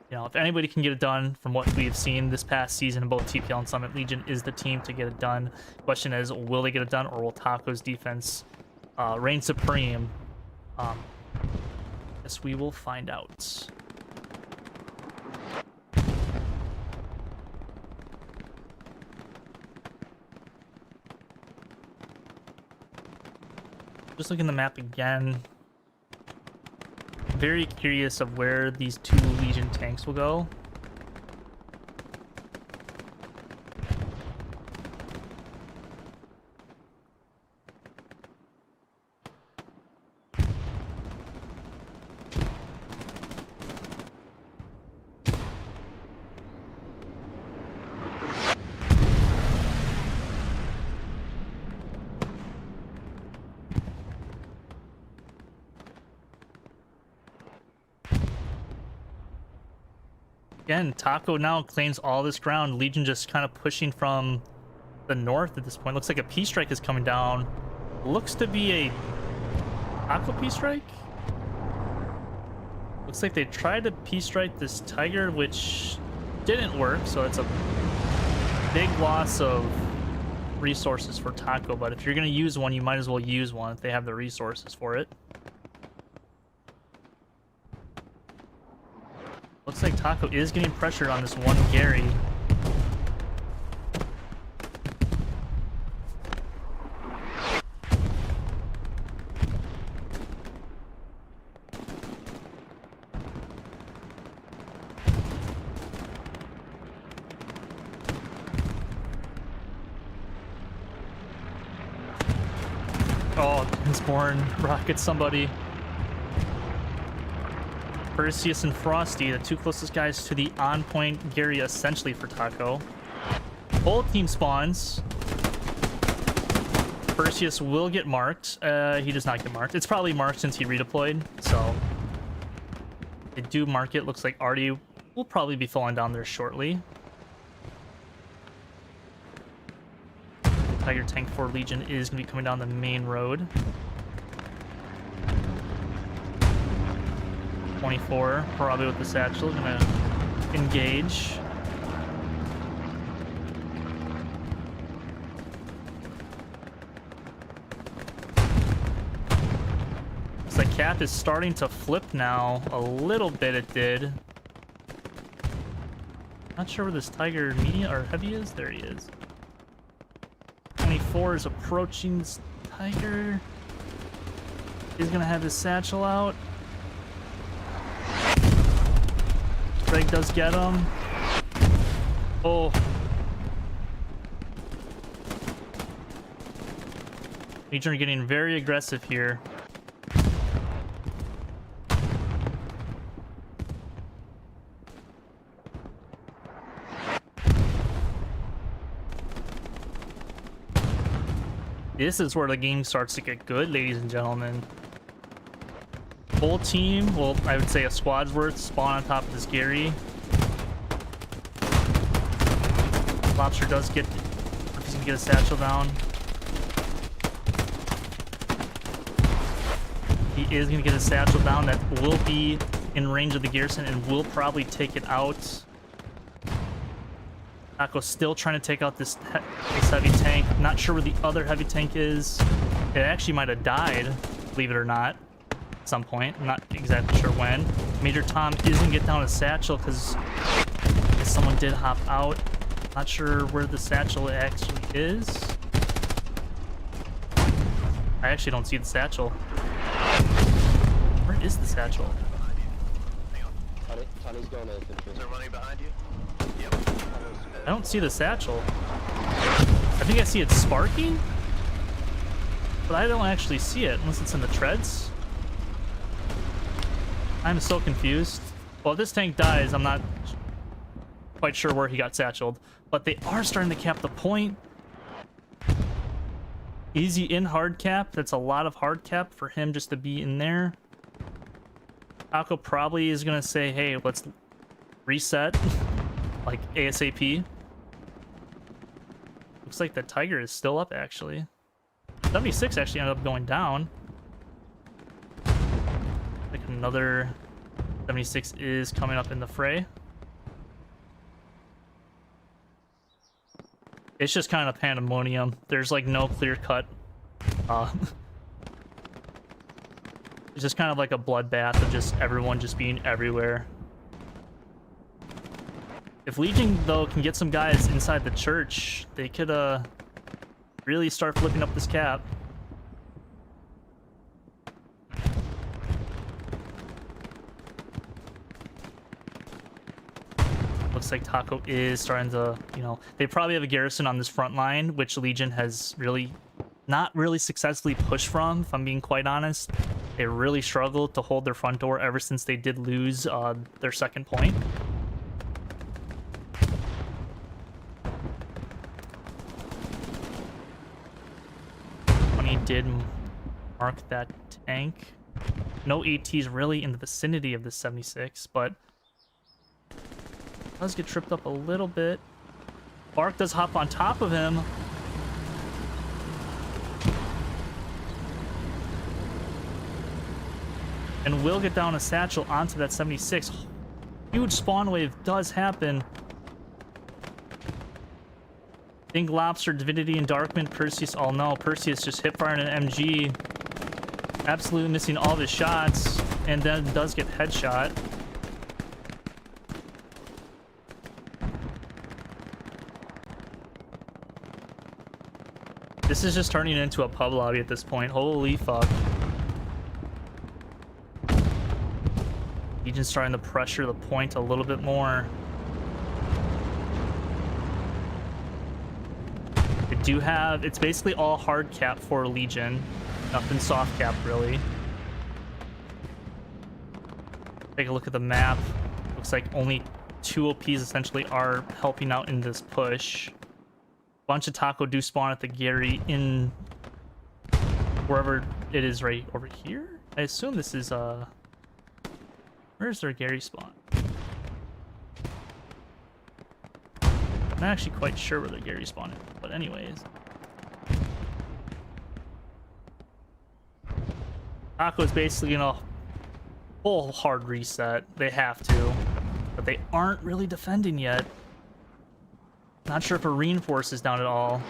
You know, if anybody can get it done from what we've seen this past season in both TPL and Summit, Legion is the team to get it done. Question is, will they get it done, or will Taco's defense reign supreme? Guess we will find out. Just looking at the map again. Very curious of where these two Legion tanks will go. Again, Taco now claims all this ground. Legion just kind of pushing from the north at this point. Looks like a P-Strike is coming down. Looks to be a Taco P-Strike? Looks like they tried to P-Strike this Tiger, which didn't work, so it's a big loss of resources for Taco. But if you're going to use one, you might as well use one if they have the resources for it. Looks like Taco is getting pressured on this one Gary. Oh, Insborn rockets somebody. Perseus and Frosty, the two closest guys to the on-point Gary, essentially, for Taco. Whole team spawns. Perseus will get marked. He does not get marked. It's probably marked since he redeployed, so... They do mark it. Looks like Artie will probably be falling down there shortly. Tiger Tank 4 Legion is going to be coming down the main road. 24, probably with the satchel, gonna engage. Looks like Cap is starting to flip now. A little bit it did. Not sure where this Tiger medium or heavy is. There he is. 24 is approaching this Tiger. He's gonna have his satchel out. Greg does get him. Oh. Legion are getting very aggressive here. This is where the game starts to get good, ladies and gentlemen. Full team, well, I would say a squad's worth, spawn on top of this Gary. Lobster does get, if he's gonna get a satchel down. He is gonna get a satchel down. That will be in range of the garrison and will probably take it out. Taco's still trying to take out this heavy tank. Not sure where the other heavy tank is. It actually might have died, believe it or not, at some point. I'm not exactly sure when. Major Tom is gonna get down a satchel because someone did hop out. Not sure where the satchel actually is. I actually don't see the satchel. Where is the satchel? Tony's going to infantry. Is there money behind you? Yep. I don't see the satchel. I think I see it sparking, but I don't actually see it unless it's in the treads. I'm so confused. Well, if this tank dies, I'm not quite sure where he got satcheled, but they are starting to cap the point. Easy in hard cap. That's a lot of hard cap for him just to be in there. Taco probably is gonna say, hey, let's reset like ASAP. Looks like the Tiger is still up actually. 76 actually ended up going down. Like another 76 is coming up in the fray. It's just kind of pandemonium. There's like no clear cut. It's just kind of like a bloodbath of just everyone just being everywhere. If Legion though can get some guys inside the church, they could really start flipping up this cap. Looks like Taco is starting to, you know, they probably have a garrison on this front line, which Legion has really not really successfully pushed from, if I'm being quite honest. They really struggled to hold their front door ever since they did lose their second point. When he did mark that tank. No ATs really in the vicinity of the 76, but does get tripped up a little bit. Bark does hop on top of him. And will get down a satchel onto that 76. Huge spawn wave does happen. Think Lobster, Divinity, and Darkman, Perseus all know. Perseus just hip firing an MG. Absolutely missing all of his shots. And then does get headshot. This is just turning into a pub lobby at this point. Holy fuck. Legion's starting to pressure the point a little bit more. They do have, it's basically all hard cap for Legion. Nothing soft cap, really. Take a look at the map. Looks like only 2 OPs essentially are helping out in this push. Bunch of Taco do spawn at the Gary in wherever it is, right over here. I assume this is where's their Gary spawn? I'm not actually quite sure where their Gary spawn is, but anyways. Taco is basically in a full hard reset. They have to, but they aren't really defending yet. Not sure if a reinforce is down at all.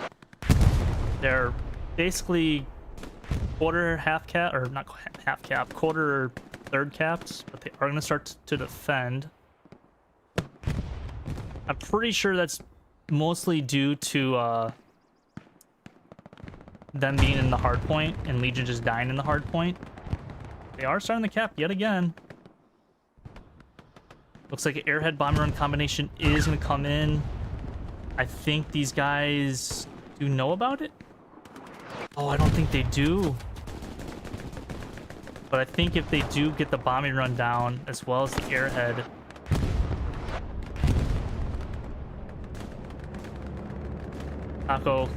They're basically quarter half cap, or not half cap, quarter or third capped, but they are going to start to defend. I'm pretty sure that's mostly due to them being in the hard point and Legion just dying in the hard point. They are starting to cap yet again. Looks like an airhead bomber run combination is going to come in. I think these guys do know about it. Oh, I don't think they do. But I think if they do get the bombing run down as well as the airhead, Taco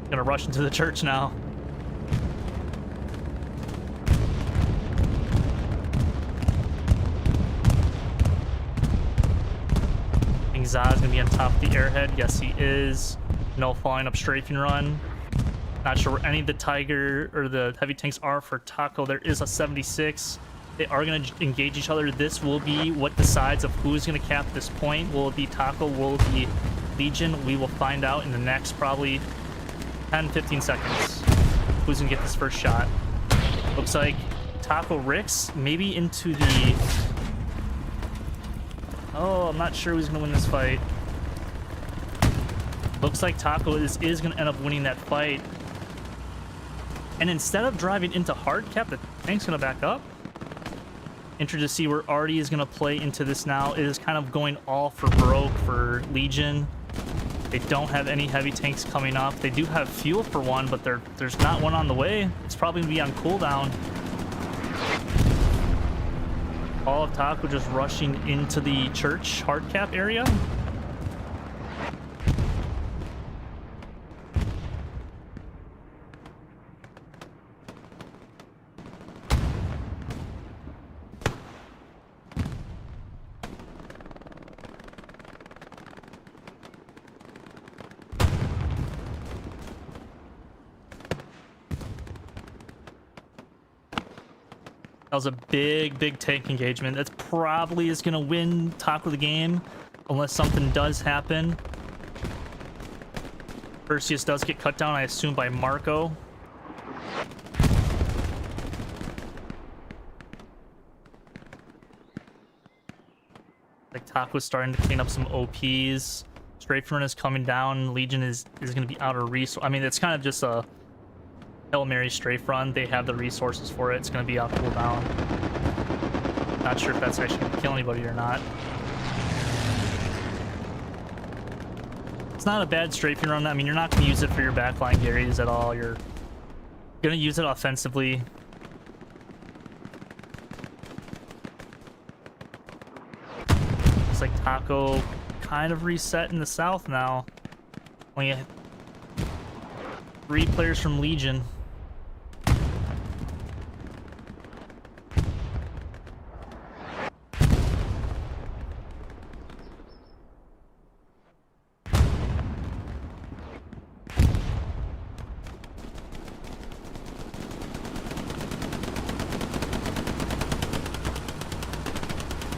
gonna rush into the church now. Zaz gonna be on top of the airhead. Yes, he is. No falling up strafing run. Not sure where any of the Tiger or the heavy tanks are for Taco. There is a 76. They are going to engage each other. This will be what decides of who's going to cap this point. Will it be Taco? Will it be Legion? We will find out in the next probably 10-15 seconds. Who's going to get this first shot? Looks like Taco Ricks maybe into the... Oh, I'm not sure who's going to win this fight. Looks like Taco is going to end up winning that fight. And instead of driving into hard cap, the tank's going to back up. Interested to see where Artie is going to play into this now. It is kind of going all for broke for Legion. They don't have any heavy tanks coming up. They do have fuel for one, but there's not one on the way. It's probably going to be on cooldown. All of Taco just rushing into the church hard cap area. That was a big tank engagement. That's probably is going to win Taco the game unless something does happen. Perseus does get cut down, I assume, by Marco. Like Taco's starting to clean up some OPs. Strafing is coming down. Legion is going to be out of resource. I mean, it's kind of just a Hail Mary strafe run. They have the resources for it. It's going to be on cooldown. Not sure if that's actually going to kill anybody or not. It's not a bad strafing run. I mean, you're not going to use it for your backline Garys at all. You're going to use it offensively. Looks like Taco kind of reset in the south now. Only 3 players from Legion.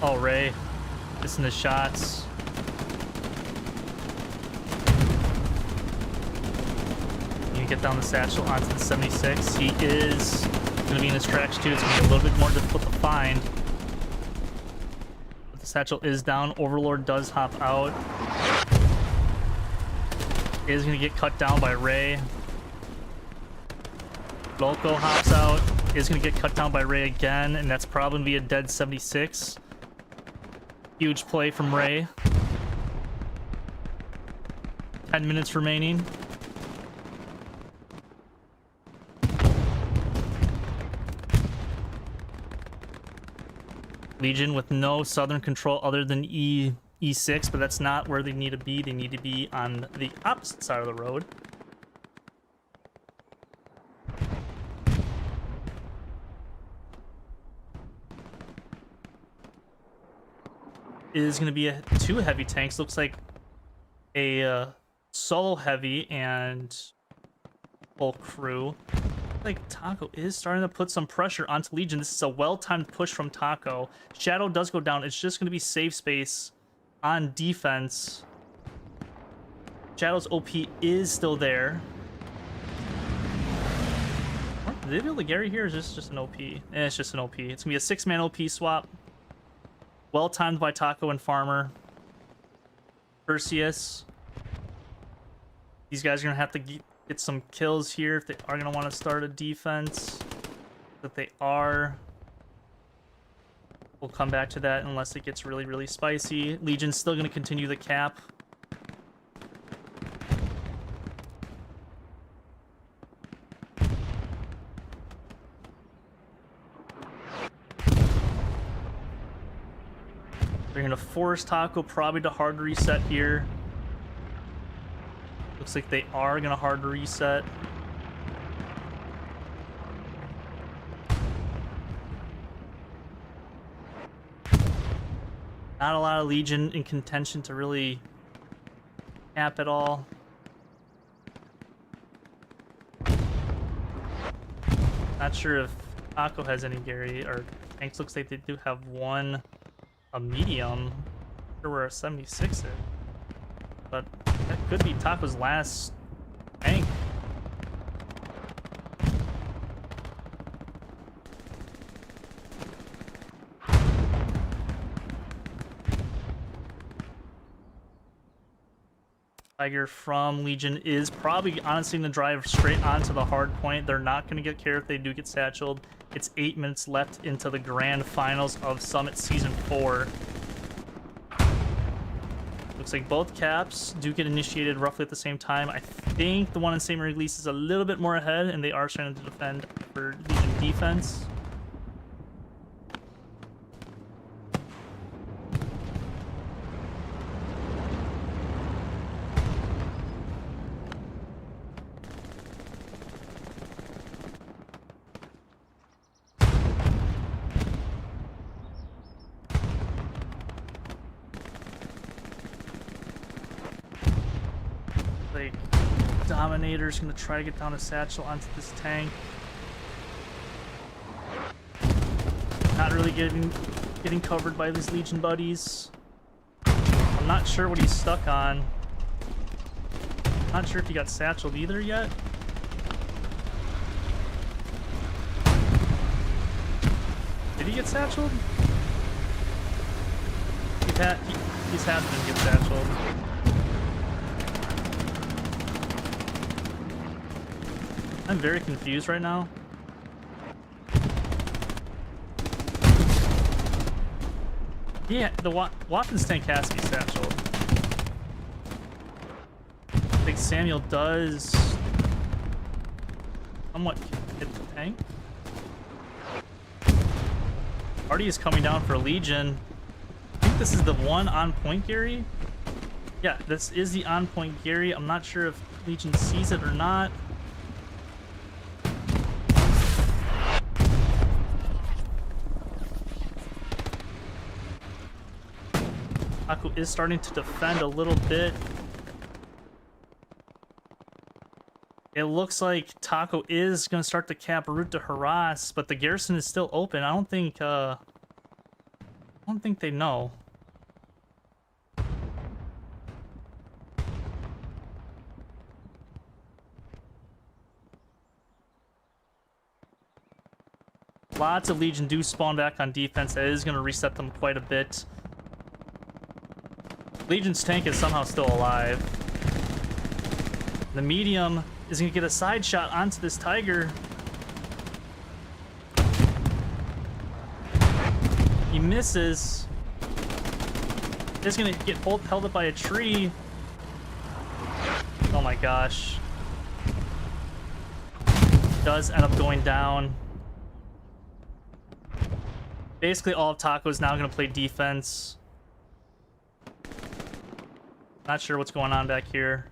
Oh, Ray, missing the shots. You get down the satchel onto the 76. He is going to be in his tracks too. It's going to be a little bit more difficult to find. But the satchel is down. Overlord does hop out. He is going to get cut down by Ray. Loco hops out. Is going to get cut down by Ray again, and that's probably going to be a dead 76. Huge play from Ray. 10 minutes remaining. Legion with no southern control other than E6, but that's not where they need to be. They need to be on the opposite side of the road. Is going to be 2 heavy tanks. Looks like a solo heavy and full crew. Like Taco is starting to put some pressure onto Legion. This is a well-timed push from Taco. Shadow does go down. It's just going to be safe space on defense. Shadow's OP is still there. Did they be able to Gary here, or is this just an OP? It's just an OP. It's going to be a 6-man OP swap. Well timed by Taco and Farmer. Perseus. These guys are going to have to get some kills here if they are going to want to start a defense. That they are. We'll come back to that unless it gets really spicy. Legion's still going to continue the cap. They're going to force Taco probably to hard reset here. Looks like they are going to hard reset. Not a lot of Legion in contention to really cap at all. Not sure if Taco has any Gary or tanks. Looks like they do have one, a medium. Not sure where a 76 is, but that could be Taco's last tank. Tiger from Legion is probably honestly going to drive straight onto the hard point. They're not going to get care if they do get satcheled. It's 8 minutes left into the grand finals of Summit Season 4. Looks like both caps do get initiated roughly at the same time. I think the one in Saint Mere Eglise is a little bit more ahead, and they are starting to defend for Legion defense. Like, Dominator's gonna try to get down a satchel onto this tank. Not really getting covered by these Legion buddies. I'm not sure what he's stuck on. Not sure if he got satcheled either yet. Did he get satcheled? He's had to get satcheled. I'm very confused right now. Yeah, the Watkins tank has to be satcheled. I think Samuel does somewhat hit the tank. Artie is coming down for Legion. I think this is the one on point Gary. Yeah, this is the on point Gary. I'm not sure if Legion sees it or not. Taco is starting to defend a little bit. It looks like Taco is going to start to cap route to harass, but the garrison is still open. I don't think they know. Lots of Legion do spawn back on defense. That is going to reset them quite a bit. Legion's tank is somehow still alive. The medium is going to get a side shot onto this Tiger. He misses. He's going to get held up by a tree. Oh my gosh. Does end up going down. Basically, all of Taco is now going to play defense. Not sure what's going on back here.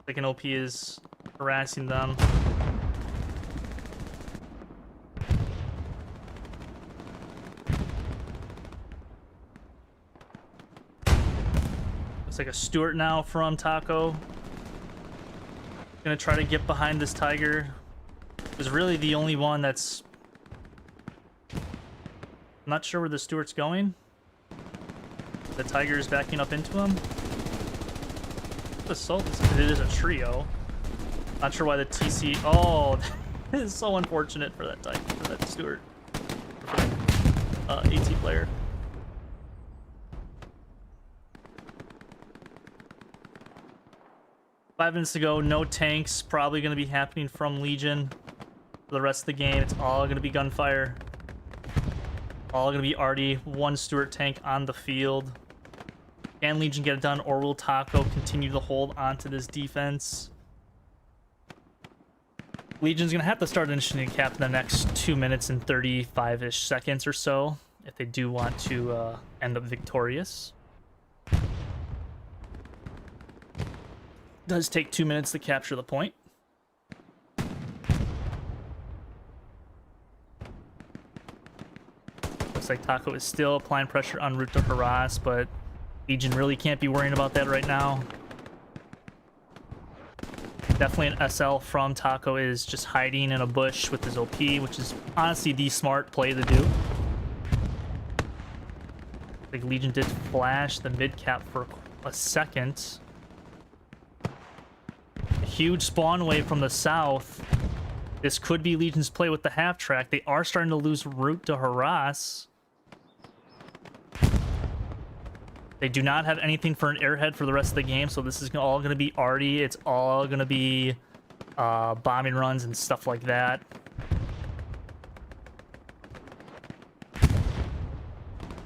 Like an OP is harassing them. Looks like a Stuart now from Taco. Gonna try to get behind this Tiger. Is really the only one that's... I'm not sure where the Stuart's going. The Tiger is backing up into him. Assault it is a trio. Not sure why the TC. Oh, that is so unfortunate for that Tiger, for that Stuart. AT player. Five minutes to go. No tanks. Probably going to be happening from Legion for the rest of the game. It's all going to be gunfire. All going to be Artie. One Stuart tank on the field. Can Legion get it done, or will Taco continue to hold onto this defense? Legion's going to have to start initiating cap in the next 2 minutes and 35-ish seconds or so if they do want to end up victorious. Does take 2 minutes to capture the point. Looks like Taco is still applying pressure en route to harass, but Legion really can't be worrying about that right now. Definitely an SL from Taco is just hiding in a bush with his OP, which is honestly the smart play to do. Like Legion did flash the mid cap for a second. A huge spawn wave from the south. This could be Legion's play with the half track. They are starting to lose route to harass. They do not have anything for an airhead for the rest of the game, so this is all going to be arty. It's all going to be bombing runs and stuff like that.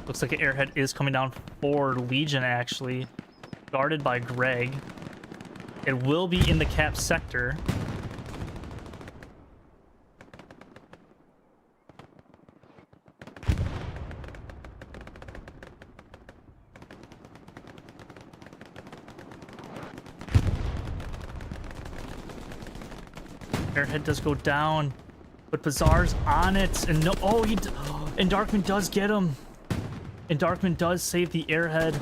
Looks like an airhead is coming down for Legion, actually. Guarded by Greg. It will be in the cap sector. Airhead does go down, but Bazaar's on it, and no, oh, and Darkman does get him, and Darkman does save the airhead.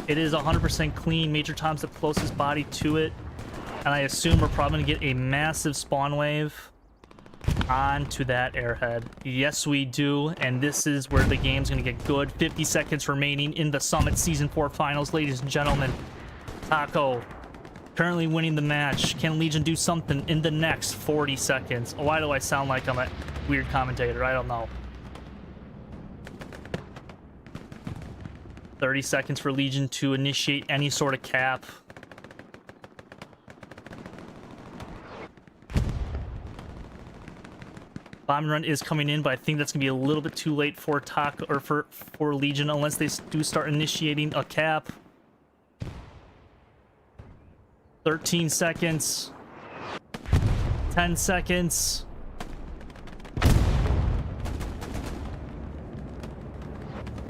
It is 100% clean. Major Tom's the closest body to it, and I assume we're probably gonna get a massive spawn wave onto that airhead. Yes, we do, and this is where the game's gonna get good. 50 seconds remaining in the Summit Season 4 Finals, ladies and gentlemen. Taco currently winning the match. Can Legion do something in the next 40 seconds? Why do I sound like I'm a weird commentator? I don't know. 30 seconds for Legion to initiate any sort of cap. Bomb run is coming in, but I think that's gonna be a little bit too late for Taco or for Legion unless they do start initiating a cap. 13 seconds. 10 seconds.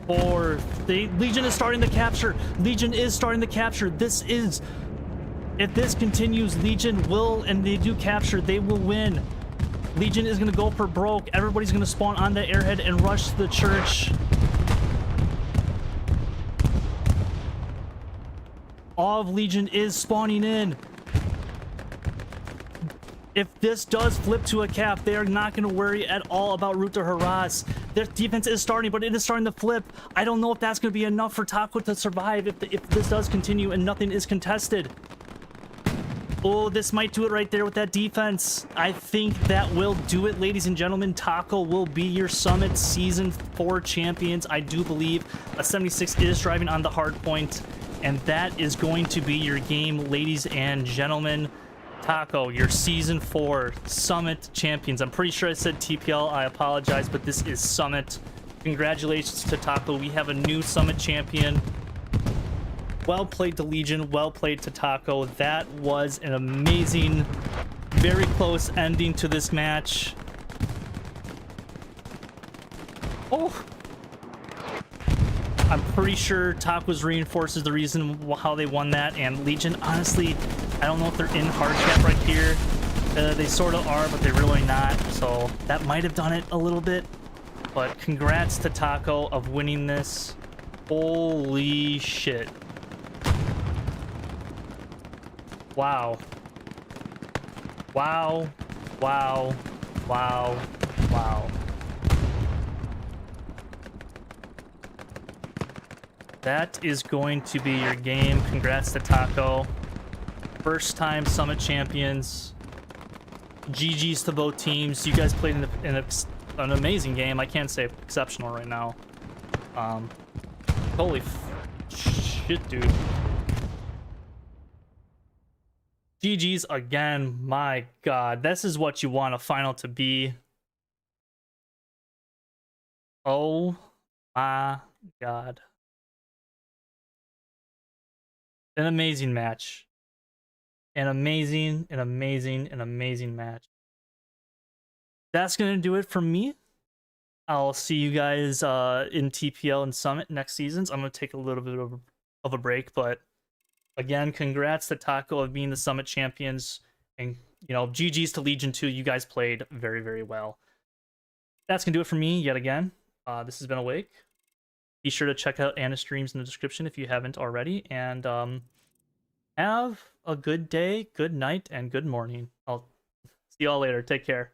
Legion is starting the capture. Legion is starting the capture. If this continues, Legion will, and they do capture, they will win. Legion is going to go for broke. Everybody's going to spawn on the airhead and rush the church. All of Legion is spawning in. If this does flip to a cap, they are not going to worry at all about route to harass. Their defense is starting, but it is starting to flip. I don't know if that's going to be enough for Taco to survive if this does continue and nothing is contested. Oh, this might do it right there with that defense. I think that will do it, ladies and gentlemen. Taco will be your Summit Season 4 champions. I do believe a 76 is driving on the hard point. And that is going to be your game, ladies and gentlemen. Taco, your Season 4 Summit champions. I'm pretty sure I said TPL. I apologize, but this is Summit. Congratulations to Taco. We have a new Summit champion. Well played to Legion. Well played to Taco. That was an amazing, very close ending to this match. Oh! I'm pretty sure Taco's reinforces the reason how they won that, and Legion, honestly, I don't know if they're in hard cap right here. They sort of are, but they're really not, so that might have done it a little bit. But congrats to Taco of winning this. Holy shit. Wow. Wow. Wow. Wow. Wow. That is going to be your game. Congrats to Taco. First time Summit champions. GG's to both teams. You guys played in an amazing game. I can't say exceptional right now. Holy shit, dude. GG's again. My God. This is what you want a final to be. Oh my God. An amazing match. An amazing match. That's going to do it from me. I'll see you guys in TPL and Summit next seasons. I'm going to take a little bit of a break, but again, congrats to Taco of being the Summit champions. And, you know, GG's to Legion 2. You guys played very, very well. That's going to do it for me yet again. This has been Awake. Be sure to check out Anna's streams in the description if you haven't already. And have a good day, good night, and good morning. I'll see y'all later. Take care.